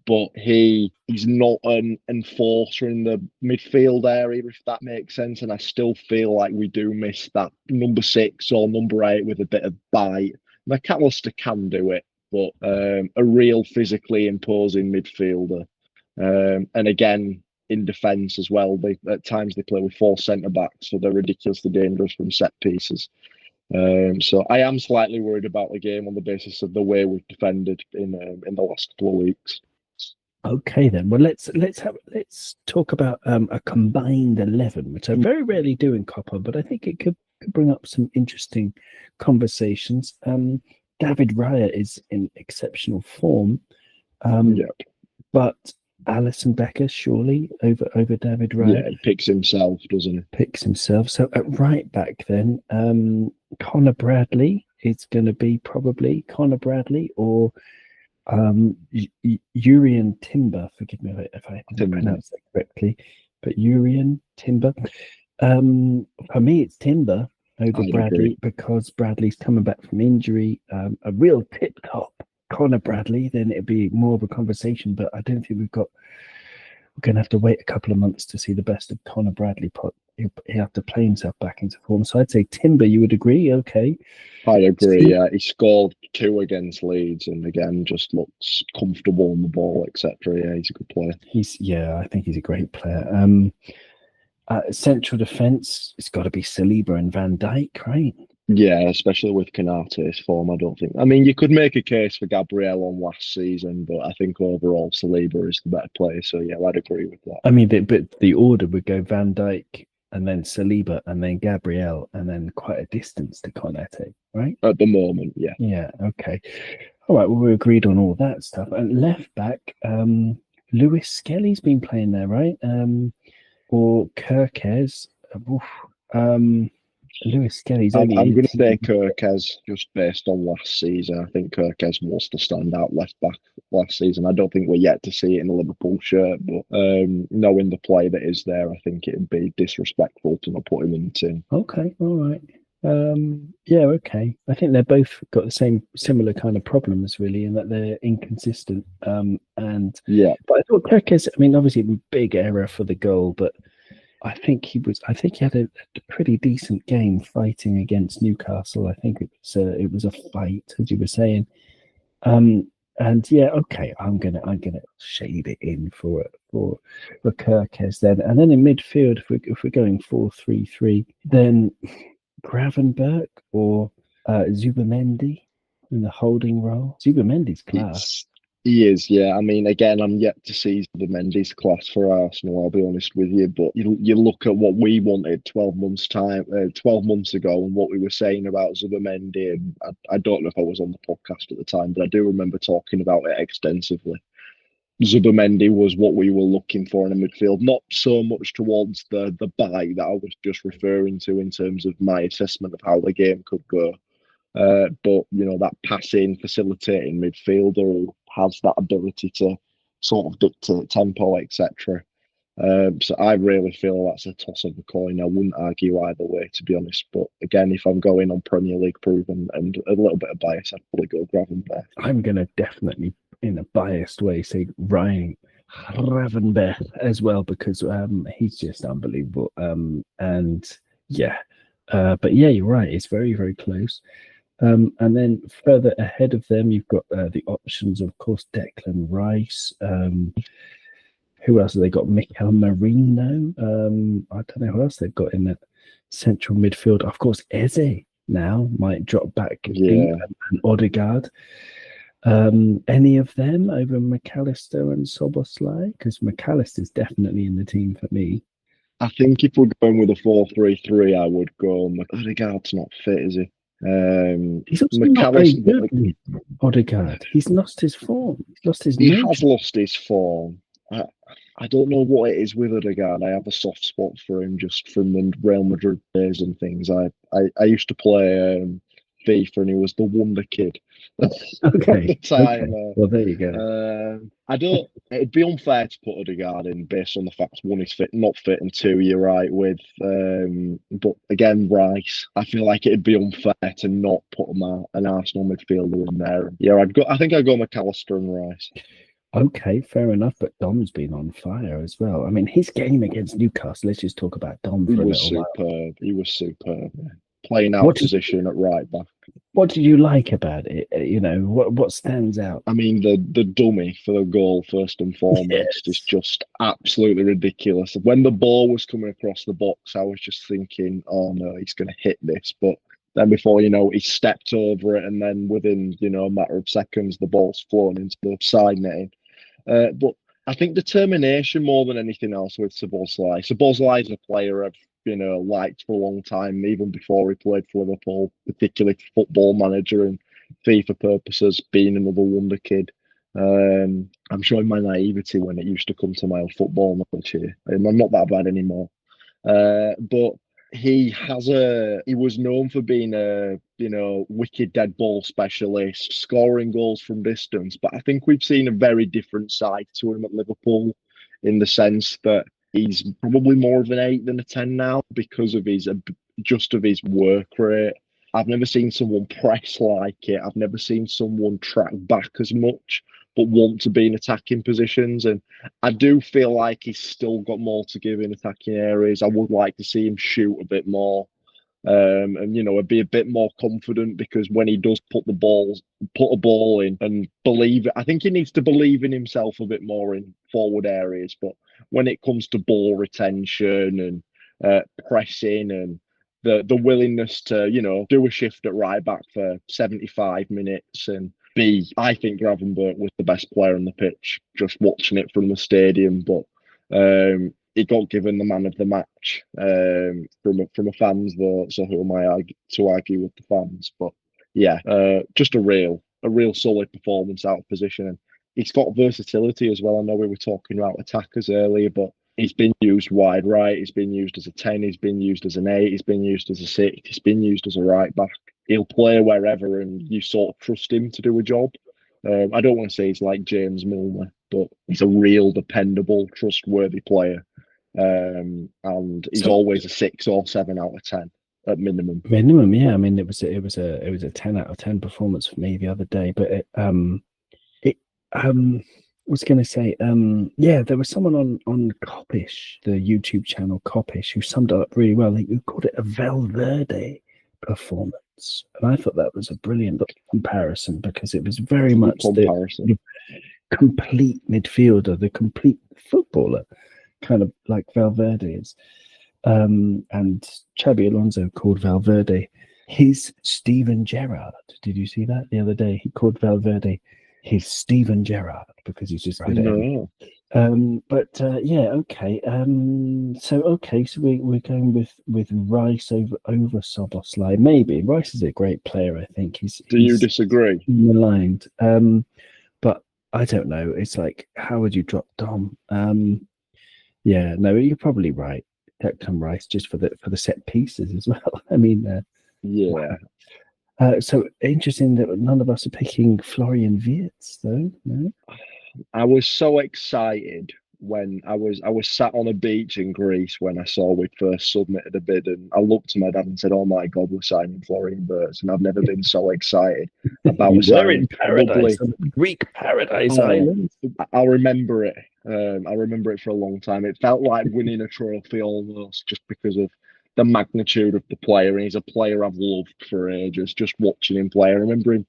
but he's not an enforcer in the midfield area, if that makes sense. And I still feel like we do miss that number 6 or number 8 with a bit of bite. McAllister can do it, but a real physically imposing midfielder. And again, in defence as well, at times they play with 4 centre-backs, so they're ridiculously dangerous from set pieces. So I am slightly worried about the game on the basis of the way we've defended in the last couple of weeks. Okay then. Well, let's talk about a combined 11, which I very rarely do in Cop On, but I think it could bring up some interesting conversations. David Raya is in exceptional form, Yeah, but Alison Becker surely over David Raya. yeah, he picks himself, doesn't he? Picks himself. So at right back then, Connor Bradley is going to be probably Connor Bradley or Urian Timber. Forgive me if I didn't pronounce that correctly, but Urian Timber. For me, it's Timber over Bradley because Bradley's coming back from injury. A real tip top Connor Bradley, then it'd be more of a conversation. But I don't think we're going to have to wait a couple of months to see the best of Connor Bradley. He'll have to play himself back into form. So I'd say Timber. You would agree? Okay. I agree. Yeah, he scored 2 against Leeds, and again, just looks comfortable on the ball, etc. Yeah, he's a good player. I think he's a great player. Central defence, it's got to be Saliba and Van Dijk, right? Yeah, especially with Konaté's form, I don't think. I mean, you could make a case for Gabriel on last season, but I think overall Saliba is the better player. So yeah, I'd agree with that. I mean, but the order would go Van Dijk and then Saliba and then Gabriel and then quite a distance to Konaté, right? At the moment, yeah. Yeah, okay. All right, well, we agreed on all that stuff. And left back, Lewis Skelly's been playing there, right? Or Kirkes. Lewis Skelly's I'm only going to 18. say Kirkes just based on last season. I think Kirkes was the standout left back last season. I don't think we're yet to see it in a Liverpool shirt, but knowing the play that is there, I think it'd be disrespectful to not put him in the team. Okay, all right. Yeah, okay. I think they're both got the similar kind of problems, really, in that they're inconsistent. And yeah, but I thought Kirkes, I mean, obviously big error for the goal, but I think he had a pretty decent game fighting against Newcastle. I think it was a fight, as you were saying. And yeah, okay, I'm gonna shade it in for Kirkes then, and then in midfield, if we're going 4-3-3, then Gravenberch or Zubamendi in the holding role. Zubamendi's class. He is, yeah. I mean, again, I'm yet to see the Mendy's class for Arsenal, I'll be honest with you. But you look at what we wanted 12 months ago, and what we were saying about Zubamendi. And I don't know if I was on the podcast at the time, but I do remember talking about it extensively. Zubamendi was what we were looking for in a midfield, not so much towards the buy that I was just referring to in terms of my assessment of how the game could go. But that passing, facilitating midfielder who has that ability to sort of dictate tempo, etc. So I really feel that's a toss of the coin. I wouldn't argue either way, to be honest. But again, if I'm going on Premier League proven and a little bit of bias, I'd probably go Gravenberch. I'm going to definitely, in a biased way, say Ryan Gravenberch as well, because he's just unbelievable. And yeah, but yeah, you're right. It's very, very close. And then further ahead of them, you've got the options, of course, Declan Rice. Who else have they got? Mikel Merino. I don't know who else they've got in that central midfield. Of course, Eze now might drop back deep, and Odegaard. Any of them over McAllister and Szoboszlai? Because McAllister's definitely in the team for me. I think if we're going with a 4-3-3, I would go. Odegaard's not fit, is he? He's also not very good. Odegaard. He's lost his form. He's lost his. He has lost his form. I don't know what it is with Odegaard. I have a soft spot for him just from the Real Madrid days and things. I used to play FIFA, and he was the wonder kid. Okay. At the time. Okay. Well, there you go. I don't. It'd be unfair to put Odegaard in based on the fact one, he's fit, not fit, and two, you're right with. But again, Rice. I feel like it'd be unfair to not put an Arsenal midfielder in there. Yeah, I think I'd go McAllister and Rice. Okay, fair enough. But Dom's been on fire as well. I mean, his game against Newcastle. Let's just talk about Dom for a little while. He was superb. Yeah. Playing out position at right back. What did you like about it? What stands out? I mean, the dummy for the goal, first and foremost, is just absolutely ridiculous. When the ball was coming across the box, I was just thinking, oh no, he's going to hit this. But then before you know, he stepped over it, and then within a matter of seconds, the ball's flown into the side netting. But I think determination more than anything else with Szoboszlai. Szoboszlai is a player I've liked for a long time, even before he played for Liverpool, particularly for Football Manager and FIFA purposes, being another wonder kid. I'm showing my naivety when it used to come to my old football knowledge here. I'm not that bad anymore. But he was known for being a wicked dead ball specialist, scoring goals from distance. But I think we've seen a very different side to him at Liverpool, in the sense that he's probably more of an 8 than a 10 now because of his work rate. I've never seen someone press like it. I've never seen someone track back as much, but want to be in attacking positions. And I do feel like he's still got more to give in attacking areas. I would like to see him shoot a bit more, and be a bit more confident, because when he does put a ball in and believe it, I think he needs to believe in himself a bit more in forward areas. But when it comes to ball retention and pressing and the willingness to do a shift at right back for 75 minutes and I think Gravenberch was the best player on the pitch, just watching it from the stadium. But he got given the man of the match from a fan's vote. So who am I to argue with the fans? But yeah, just a real solid performance out of position. And he's got versatility as well. I know we were talking about attackers earlier, but he's been used wide right. He's been used as a 10. He's been used as an 8. He's been used as a 6. He's been used as a right back. He'll play wherever, and you sort of trust him to do a job. I don't want to say he's like James Milner, but he's a real dependable, trustworthy player. And he's always a 6 or 7 out of 10 at minimum. Minimum, yeah. I mean, it was a 10 out of 10 performance for me the other day. But I was going to say, there was someone on Kopish, the YouTube channel Kopish, who summed it up really well. He called it a Valverde performance. And I thought that was a brilliant comparison, because it was very much the complete midfielder, the complete footballer, kind of like Valverde is. And Xabi Alonso called Valverde his Steven Gerrard. Did you see that the other day? He called Valverde his Steven Gerrard because he's just good at it. Okay. So we're going with Rice over Szoboszlai. Maybe Rice is a great player. I think he's. Do you disagree? Maligned. But I don't know. It's like, how would you drop Dom? Yeah, no, you're probably right. Declan Rice, just for the set pieces as well. I mean, yeah. So interesting that none of us are picking Florian Wirtz, though. No? I was so excited when I was sat on a beach in Greece when I saw we'd first submitted a bid, and I looked to my dad and said, "Oh my God, we're signing Florian Wirtz," and I've never been so excited about in paradise, Greek paradise island. I'll remember it. I remember it for a long time. It felt like winning a trophy almost, just because of the magnitude of the player. And he's a player I've loved for ages, just watching him play. I remember him.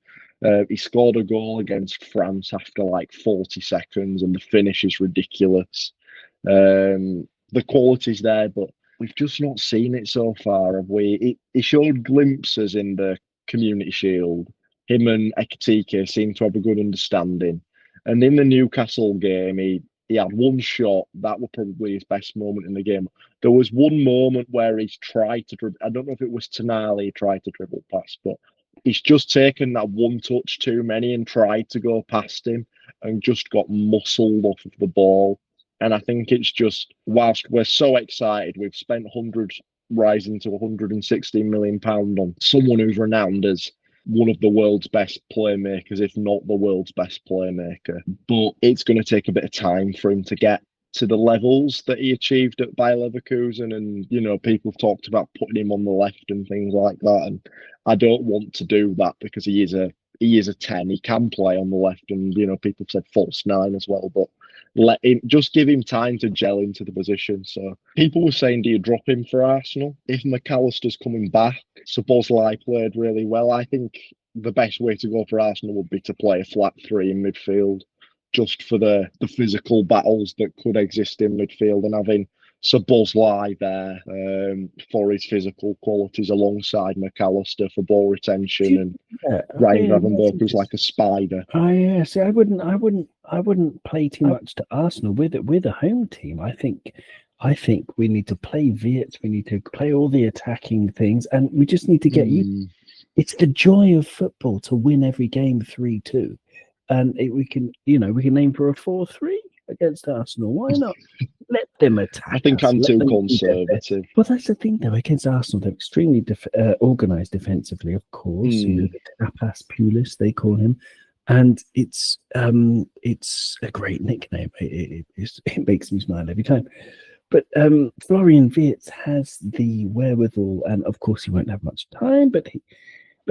He scored a goal against France after like 40 seconds, and the finish is ridiculous. The quality's there, but we've just not seen it so far, have we? He showed glimpses in the Community Shield. Him and Ekitike seemed to have a good understanding. And in the Newcastle game, he had one shot. That was probably his best moment in the game. There was one moment where he's tried to dribble. I don't know if it was Tonali he tried to dribble past, but he's just taken that one touch too many and tried to go past him and just got muscled off of the ball. And I think it's just, whilst we're so excited, we've spent rising to £116 million on someone who's renowned as one of the world's best playmakers, if not the world's best playmaker. But it's going to take a bit of time for him to get to the levels that he achieved at Bayer Leverkusen. And, people have talked about putting him on the left and things like that. And I don't want to do that, because he is a 10. He can play on the left, and, people have said false 9 as well. But just give him time to gel into the position. So people were saying, do you drop him for Arsenal? If McAllister's coming back, Szoboszlai played really well. I think the best way to go for Arsenal would be to play a flat 3 in midfield, just for the physical battles that could exist in midfield, and having Szoboszlai there for his physical qualities alongside McAllister for ball retention, and Ryan Gravenberch was like a spider. Oh yeah, see, I wouldn't play too much to Arsenal with it. We're the home team. I think we need to play Wirtz. We need to play all the attacking things, and we just need to get you. It's the joy of football to win every game 3-2, and we can aim for a 4-3 against Arsenal. Why not? Let them attack. I think I'm too conservative. Well, that's the thing, though. Against Arsenal, they're extremely organised defensively, of course. You know, the Tapas Pulis, they call him, and it's a great nickname. It makes me smile every time. But Florian Wirtz has the wherewithal, and of course he won't have much time. But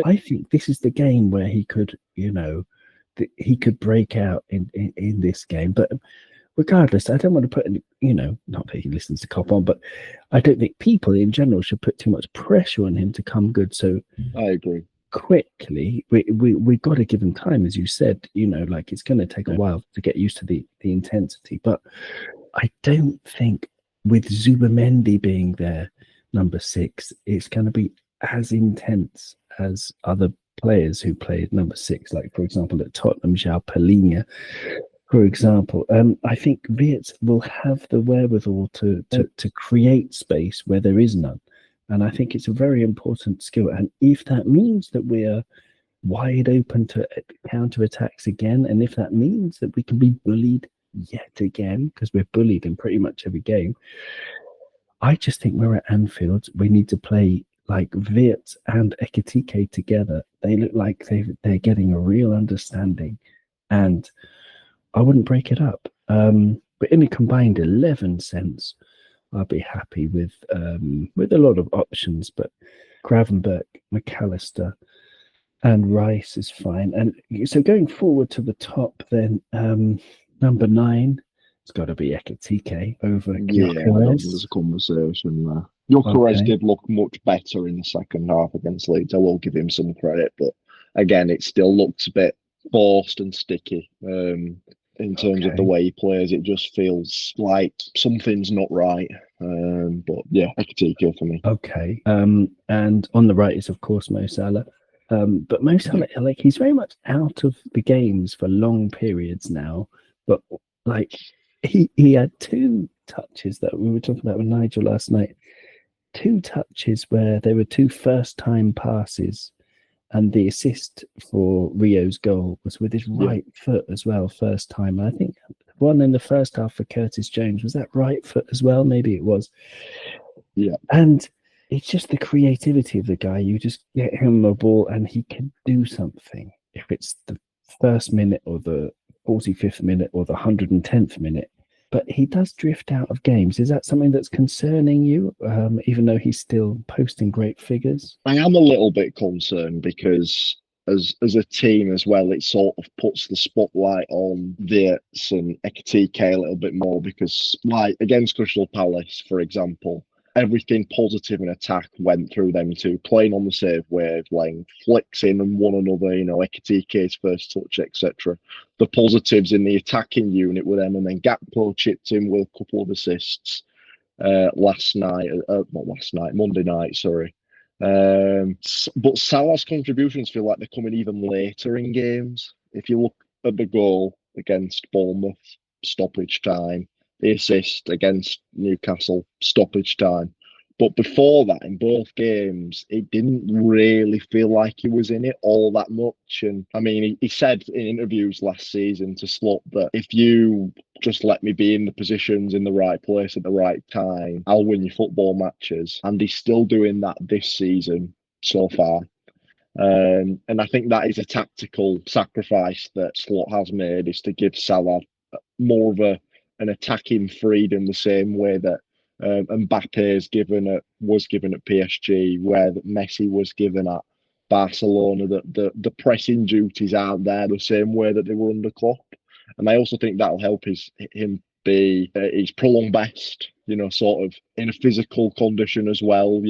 I think this is the game where he could, he could break out in this game. But regardless, I don't want to put any, not that he listens to Kop On, but I don't think people in general should put too much pressure on him to come good. So I agree. Quickly, we got to give him time, as you said. It's going to take a while to get used to the intensity. But I don't think with Zubamendi being there, number 6, it's going to be as intense as other players who played number 6, like for example at Tottenham, João Palhinha, for example. I think Wirtz will have the wherewithal to create space where there is none. And I think it's a very important skill. And if that means that we are wide open to counter attacks again, and if that means that we can be bullied yet again, because we're bullied in pretty much every game, I just think we're at Anfield. We need to play like Wirtz and Ekitike together. They look like they're getting a real understanding, and I wouldn't break it up. But in a combined 11 sense, I'll be happy with a lot of options. But Gravenberch, McAllister, and Rice is fine. And so going forward to the top, then number 9, it's got to be Ekitike over Gyökeres. There's a conversation there. Gyökeres did look much better in the second half against Leeds. I will give him some credit, but again, it still looks a bit forced and sticky. In terms of the way he plays, it just feels like something's not right. But yeah, Ekitike for me. Okay. And on the right is of course Mo Salah. But Mo Salah, he's very much out of the games for long periods now. But he had 2 touches that we were talking about with Nigel last night. 2 touches where there were 2 first-time passes. And the assist for Rio's goal was with his right foot as well, first time. I think one in the first half for Curtis Jones, was that right foot as well? Maybe it was. Yeah. And it's just the creativity of the guy. You just get him a ball and he can do something. If it's the first minute or the 45th minute or the 110th minute. But he does drift out of games. Is that something that's concerning you, even though he's still posting great figures? I am a little bit concerned because as a team as well, it sort of puts the spotlight on Wirtz and Ekitike a little bit more because, like, against Crystal Palace, for example, everything positive in attack went through them 2, playing on the same wavelength, flicks in and one another, Ekitike's first touch, etc. The positives in the attacking unit with them, and then Gakpo chipped in with a couple of assists Monday night, sorry. But Salah's contributions feel like they're coming even later in games. If you look at the goal against Bournemouth, stoppage time, the assist against Newcastle, stoppage time. But before that, in both games, it didn't really feel like he was in it all that much. And I mean, he said in interviews last season to Slot that if you just let me be in the positions in the right place at the right time, I'll win your football matches. And he's still doing that this season so far. And I think that is a tactical sacrifice that Slot has made, is to give Salah more of an attacking freedom the same way that Mbappe was given at PSG, where that Messi was given at Barcelona. That the pressing duties aren't there the same way that they were under Klopp, and I also think that'll help him be his prolonged best. Sort of in a physical condition as well.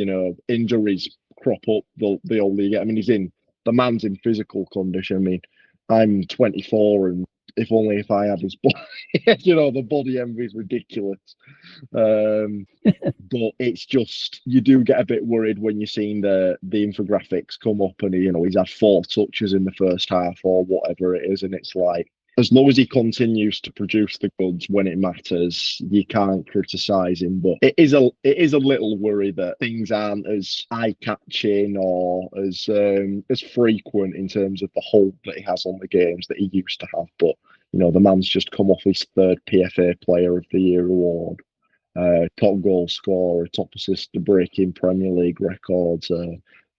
Injuries crop up. The man's in physical condition. I mean, I'm 24 and if only if I had his body. The body envy is ridiculous. But it's just, you do get a bit worried when you're seeing the infographics come up and he's had 4 touches in the first half or whatever it is, and it's like, as long as he continues to produce the goods when it matters, you can't criticise him. But it is a little worry that things aren't as eye-catching or as frequent in terms of the hold that he has on the games that he used to have. But the man's just come off his 3rd PFA Player of the Year award, top goal scorer, top assist to breaking Premier League records.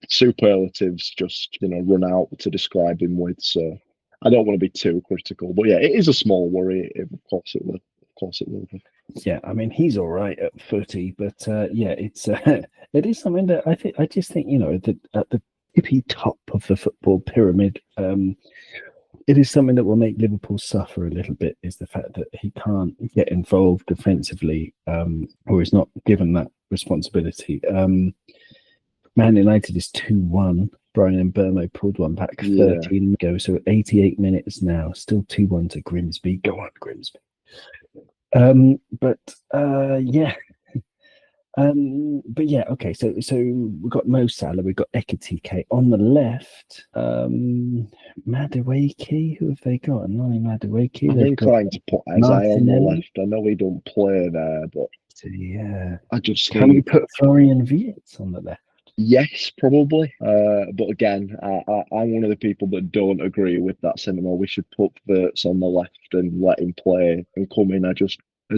Superlatives just run out to describe him with. So I don't want to be too critical, but yeah, it is a small worry. Of course it will. Of course it will be. Yeah, I mean, he's all right at footy, but yeah, it's it is something that I just think that at the tippy top of the football pyramid, it is something that will make Liverpool suffer a little bit. Is the fact that he can't get involved defensively, or is not given that responsibility. Man United is 2-1. Brian Mbeumo pulled one back 13 ago, so 88 minutes now, still 2-1 to Grimsby. Go on, Grimsby. But yeah, okay. So we've got Mo Salah, we've got Ekitike on the left. Madueke, who have they got? Nani Madueke. I'm inclined to put Eze on the left. I know he don't play there, but yeah, I just can we put Florian Wirtz on the left? Yes, probably. But again, I'm one of the people that don't agree with that sentiment. We should put Wirtz on the left and let him play and come in. As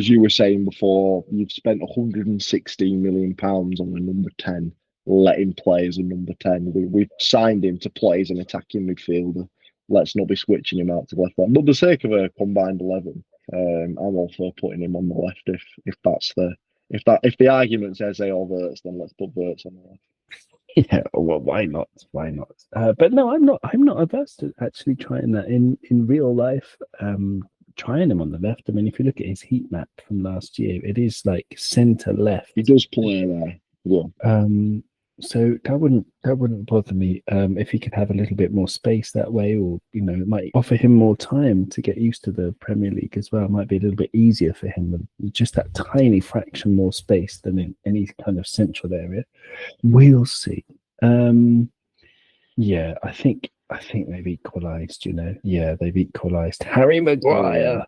you were saying before, you've spent £116 million on a number 10. Let him play as a number 10. We've signed him to play as an attacking midfielder. Let's not be switching him out to left back. But for the sake of a combined 11, I'm all for putting him on the left if the argument says Eze or Wirtz, then let's put Wirtz on the left. Yeah, well, why not? Why not? But no, I'm not averse to actually trying that in real life. Trying him on the left. I mean, if you look at his heat map from last year, it is like centre left. He does play there. Yeah. So that wouldn't bother me if he could have a little bit more space that way, or it might offer him more time to get used to the Premier League as well. It might be a little bit easier for him with just that tiny fraction more space than in any kind of central area. We'll see. Yeah, I think they've equalised. Yeah, they've equalised. Harry Maguire.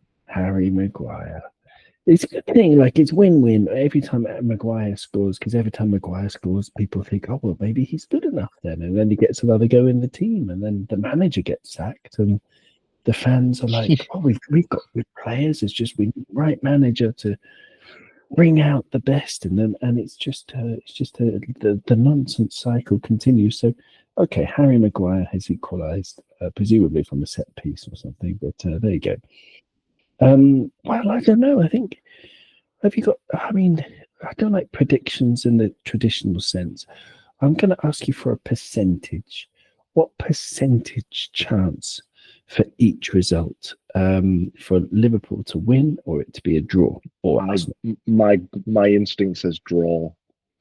It's a good thing, like it's win-win every time Maguire scores, because every time Maguire scores, people think, oh, well, maybe he's good enough then. And then he gets another go in the team, and then the manager gets sacked, and the fans are like, oh, we've got good players. It's just we need the right manager to bring out the best in them, and it's just the nonsense cycle continues. So, okay, Harry Maguire has equalised, presumably from a set piece or something, but there you go. Well, I don't know. I think, have you got, I mean, I don't like predictions in the traditional sense. I'm going to ask you for a percentage. What percentage chance for each result for Liverpool to win or it to be a draw? Or my instinct says draw.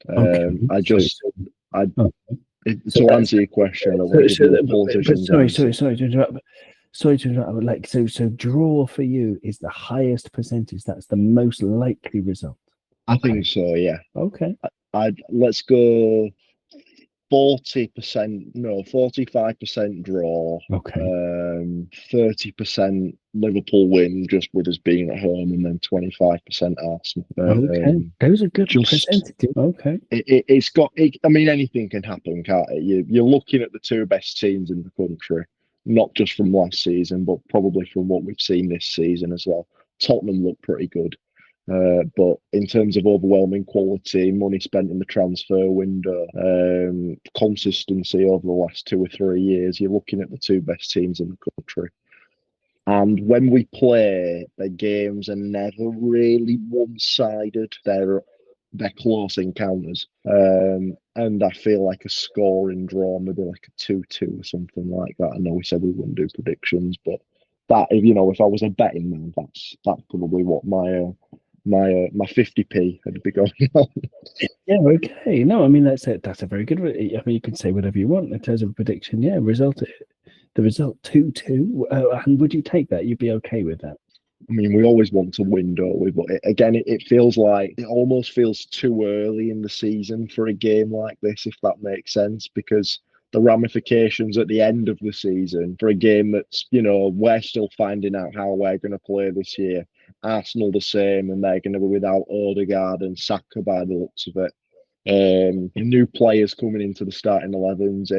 Okay. To answer your question, Sorry to interrupt. Like so draw for you is the highest percentage. That's the most likely result. I think so. Yeah. Okay. Let's go 45% draw. Okay. 30% Liverpool win, just with us being at home, and then 25% Arsenal. Okay. Those are good percentages. Okay. It's got. I mean, anything can happen, can't it? You're looking at the 2 best teams in the country. Not just from last season, but probably from what we've seen this season as well. Tottenham look pretty good. But in terms of overwhelming quality, money spent in the transfer window, consistency over the last 2 or 3 years, you're looking at the 2 best teams in the country. And when we play, the games are never really one-sided. They're close encounters. And I feel like a scoring draw, maybe like a 2-2 or something like that. I know we said we wouldn't do predictions, but that, if I was a betting man, that's probably what my 50p would be going on. Yeah, okay. No, I mean that's a very good. I mean, you can say whatever you want in terms of a prediction. Yeah, result. the result 2-2. And would you take that? You'd be okay with that? I mean, we always want to win, don't we? But it feels like it almost feels too early in the season for a game like this, if that makes sense, because the ramifications at the end of the season for a game that's, we're still finding out how we're going to play this year. Arsenal the same, and they're going to be without Odegaard and Saka by the looks of it. New players coming into the starting 11s.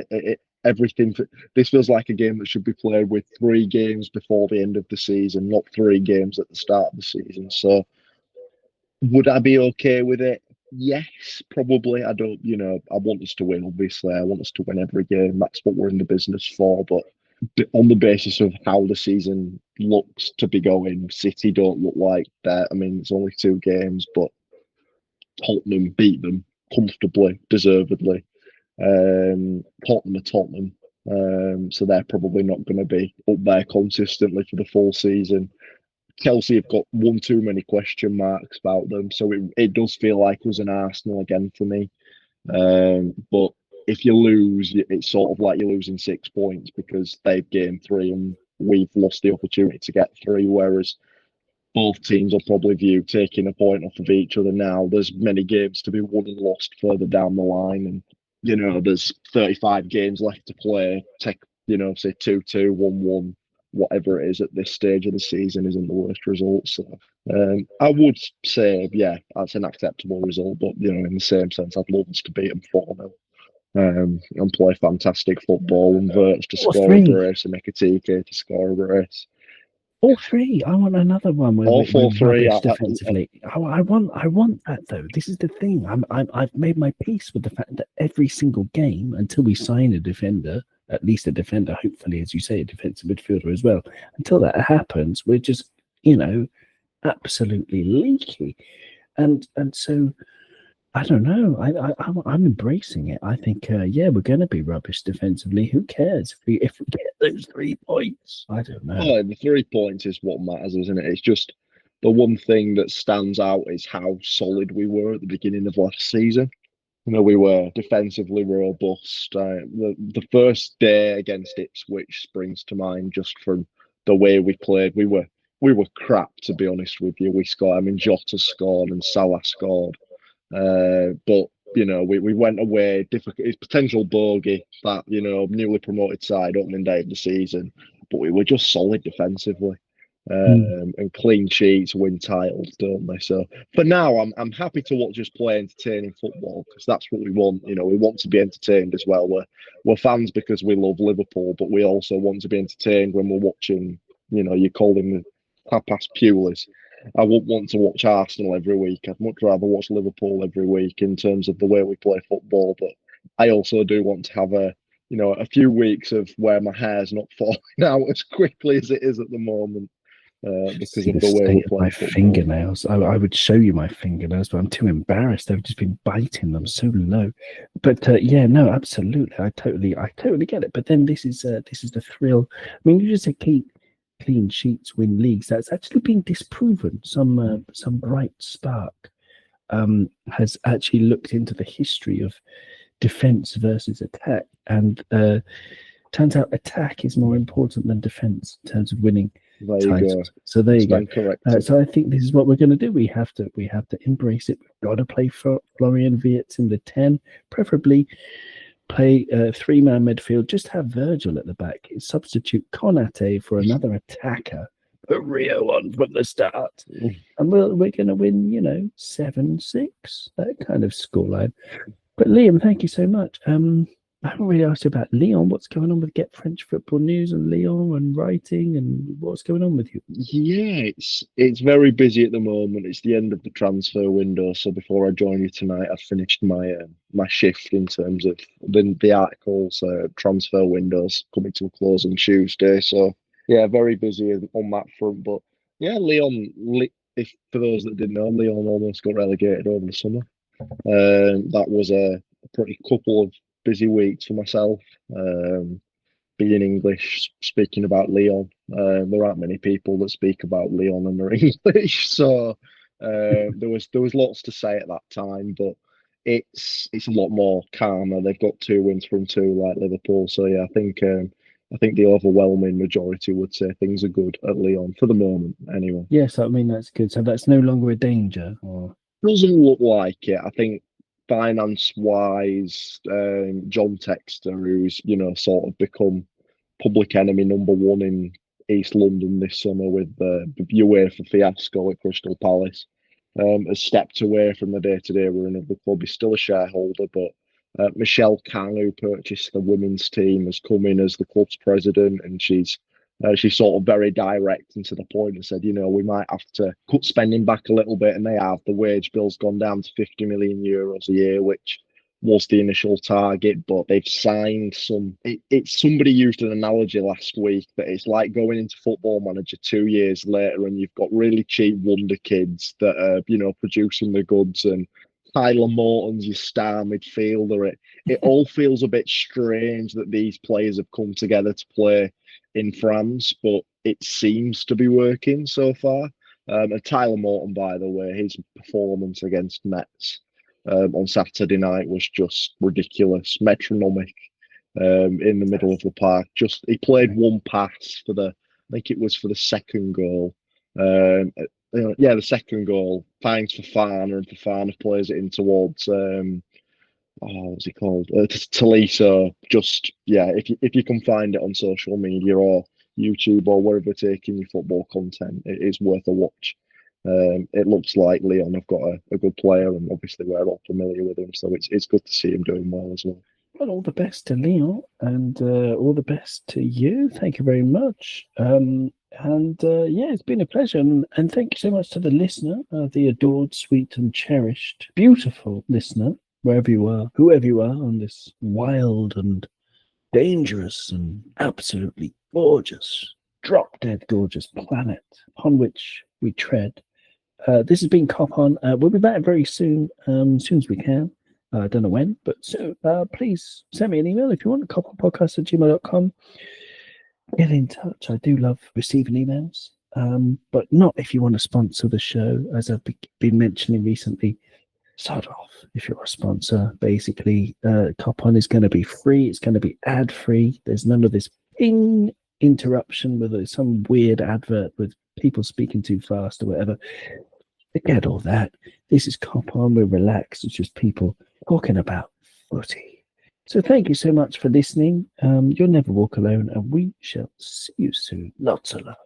Everything. This feels like a game that should be played with 3 games before the end of the season, not 3 games at the start of the season. So, would I be okay with it? Yes, probably. I don't. I want us to win. Obviously, I want us to win every game. That's what we're in the business for. But on the basis of how the season looks to be going, City don't look like that. I mean, it's only 2 games, but Tottenham beat them comfortably, deservedly. Tottenham are Tottenham, so they're probably not going to be up there consistently for the full season. Chelsea have got one too many question marks about them, so it does feel like it was an Arsenal again for me. But if you lose, it's sort of like you're losing 6 points because they've gained 3 and we've lost the opportunity to get 3, whereas both teams will probably view taking a point off of each other now. There's many games to be won and lost further down the line, and there's 35 games left to play. Take, say 2-2, 1-1, whatever it is at this stage of the season isn't the worst result. So I would say, yeah, that's an acceptable result. But, in the same sense, I'd love us to beat them 4-0 and play fantastic football, and Verts to score a brace and Mikautadze to score a brace. 4-3. I want another one where Or we're 4-3 rubbish defensively. I want that though. This is the thing. I've made my peace with the fact that every single game until we sign a defender, at least a defender, hopefully, as you say, a defensive midfielder as well. Until that happens, we're just absolutely leaky, and so. I don't know. I'm embracing it. I think, we're going to be rubbish defensively. Who cares if we get those 3 points? I don't know. Oh, the 3 points is what matters, isn't it? It's just the one thing that stands out is how solid we were at the beginning of last season. We were defensively robust. The first day against Ipswich springs to mind just from the way we played. We were crap, to be honest with you. We scored. I mean, Jota scored and Salah scored. But we went away difficult. It's potential bogey that newly promoted side opening day of the season, but we were just solid defensively, and clean sheets win titles, don't they? So for now, I'm happy to watch us play entertaining football because that's what we want. We want to be entertained as well. We're fans because we love Liverpool, but we also want to be entertained when we're watching. You call them the half-past Pulis. I wouldn't want to watch Arsenal every week. I'd much rather watch Liverpool every week in terms of the way we play football. But I also do want to have a few weeks of where my hair's not falling out as quickly as it is at the moment because of the way we play my football. Fingernails. I would show you my fingernails, but I'm too embarrassed. I've just been biting them so low. But no, absolutely. I totally get it. But then this is the thrill. I mean, you just said clean sheets win leagues. That's actually been disproven. Some bright spark has actually looked into the history of defense versus attack, and turns out attack is more important than defense in terms of winning titles. So there you go. Correct. So I think this is what we're going to do. We have to embrace it. We've got to play for Florian Wirtz in the 10, preferably. Play 3-man midfield. Just have Virgil at the back. Substitute Konaté for another attacker. Put Rio on from the start, and we're going to win. 7-6. That kind of scoreline. But Liam, thank you so much. I haven't really asked you about Lyon. What's going on with Get French Football News and Lyon and writing, and what's going on with you? Yeah, it's very busy at the moment. It's the end of the transfer window, so before I join you tonight, I've finished my shift in terms of the articles. Transfer windows coming to a close on Tuesday, so yeah, very busy on that front. But yeah, Lyon. If for those that didn't know, Lyon almost got relegated over the summer. That was a pretty couple of busy weeks for myself. Being English, speaking about Lyon, there aren't many people that speak about Lyon and they're English, so there was lots to say at that time. But it's a lot more calmer. They've got 2 wins from 2, like Liverpool. So yeah, I I think the overwhelming majority would say things are good at Lyon for the moment, anyway. Yes, I mean that's good. So that's no longer a danger, or Doesn't look like it. I think finance-wise, John Textor, who's sort of become public enemy number one in East London this summer with the UEFA fiasco at Crystal Palace, has stepped away from the day-to-day running of the club. He's still a shareholder, but Michelle Kang, who purchased the women's team, has come in as the club's president, and she's sort of very direct and to the point and said, we might have to cut spending back a little bit, and they have. The wage bill's gone down to 50 million euros a year, which was the initial target, but they've signed some. It's somebody used an analogy last week that it's like going into Football Manager 2 years later, and you've got really cheap wonder kids that are, producing the goods, and Tyler Morton's your star midfielder. It all feels a bit strange that these players have come together to play in France, but it seems to be working so far. And Tyler Morton, by the way, his performance against Metz on Saturday night was just ridiculous, metronomic, in the middle of the park. He played one pass I think it was for the second goal. The second goal finds Fofana, and Fofana plays it in towards what's he called? Taliso. If you can find it on social media or YouTube or wherever taking your football content, it is worth a watch. It looks like Lyon have got a good player, and obviously we're all familiar with him, so it's good to see him doing well as well. Well, all the best to Lyon, and all the best to you. Thank you very much. It's been a pleasure, and thank you so much to the listener, the adored, sweet, and cherished, beautiful listener, wherever you are, whoever you are on this wild and dangerous and absolutely gorgeous, drop-dead gorgeous planet upon which we tread. This has been Kop On. We'll be back very soon, soon as we can. I don't know when, but soon. Please send me an email if you want, koponpodcast@gmail.com. Get in touch. I do love receiving emails, but not if you want to sponsor the show, as I've been mentioning recently. Start off if you're a sponsor. Basically, Kop On is going to be free. It's going to be ad-free. There's none of this ping interruption with some weird advert with people speaking too fast or whatever. Forget all that. This is Kop On. We're relaxed. It's just people talking about footy. So thank you so much for listening. You'll never walk alone, and we shall see you soon. Lots of love.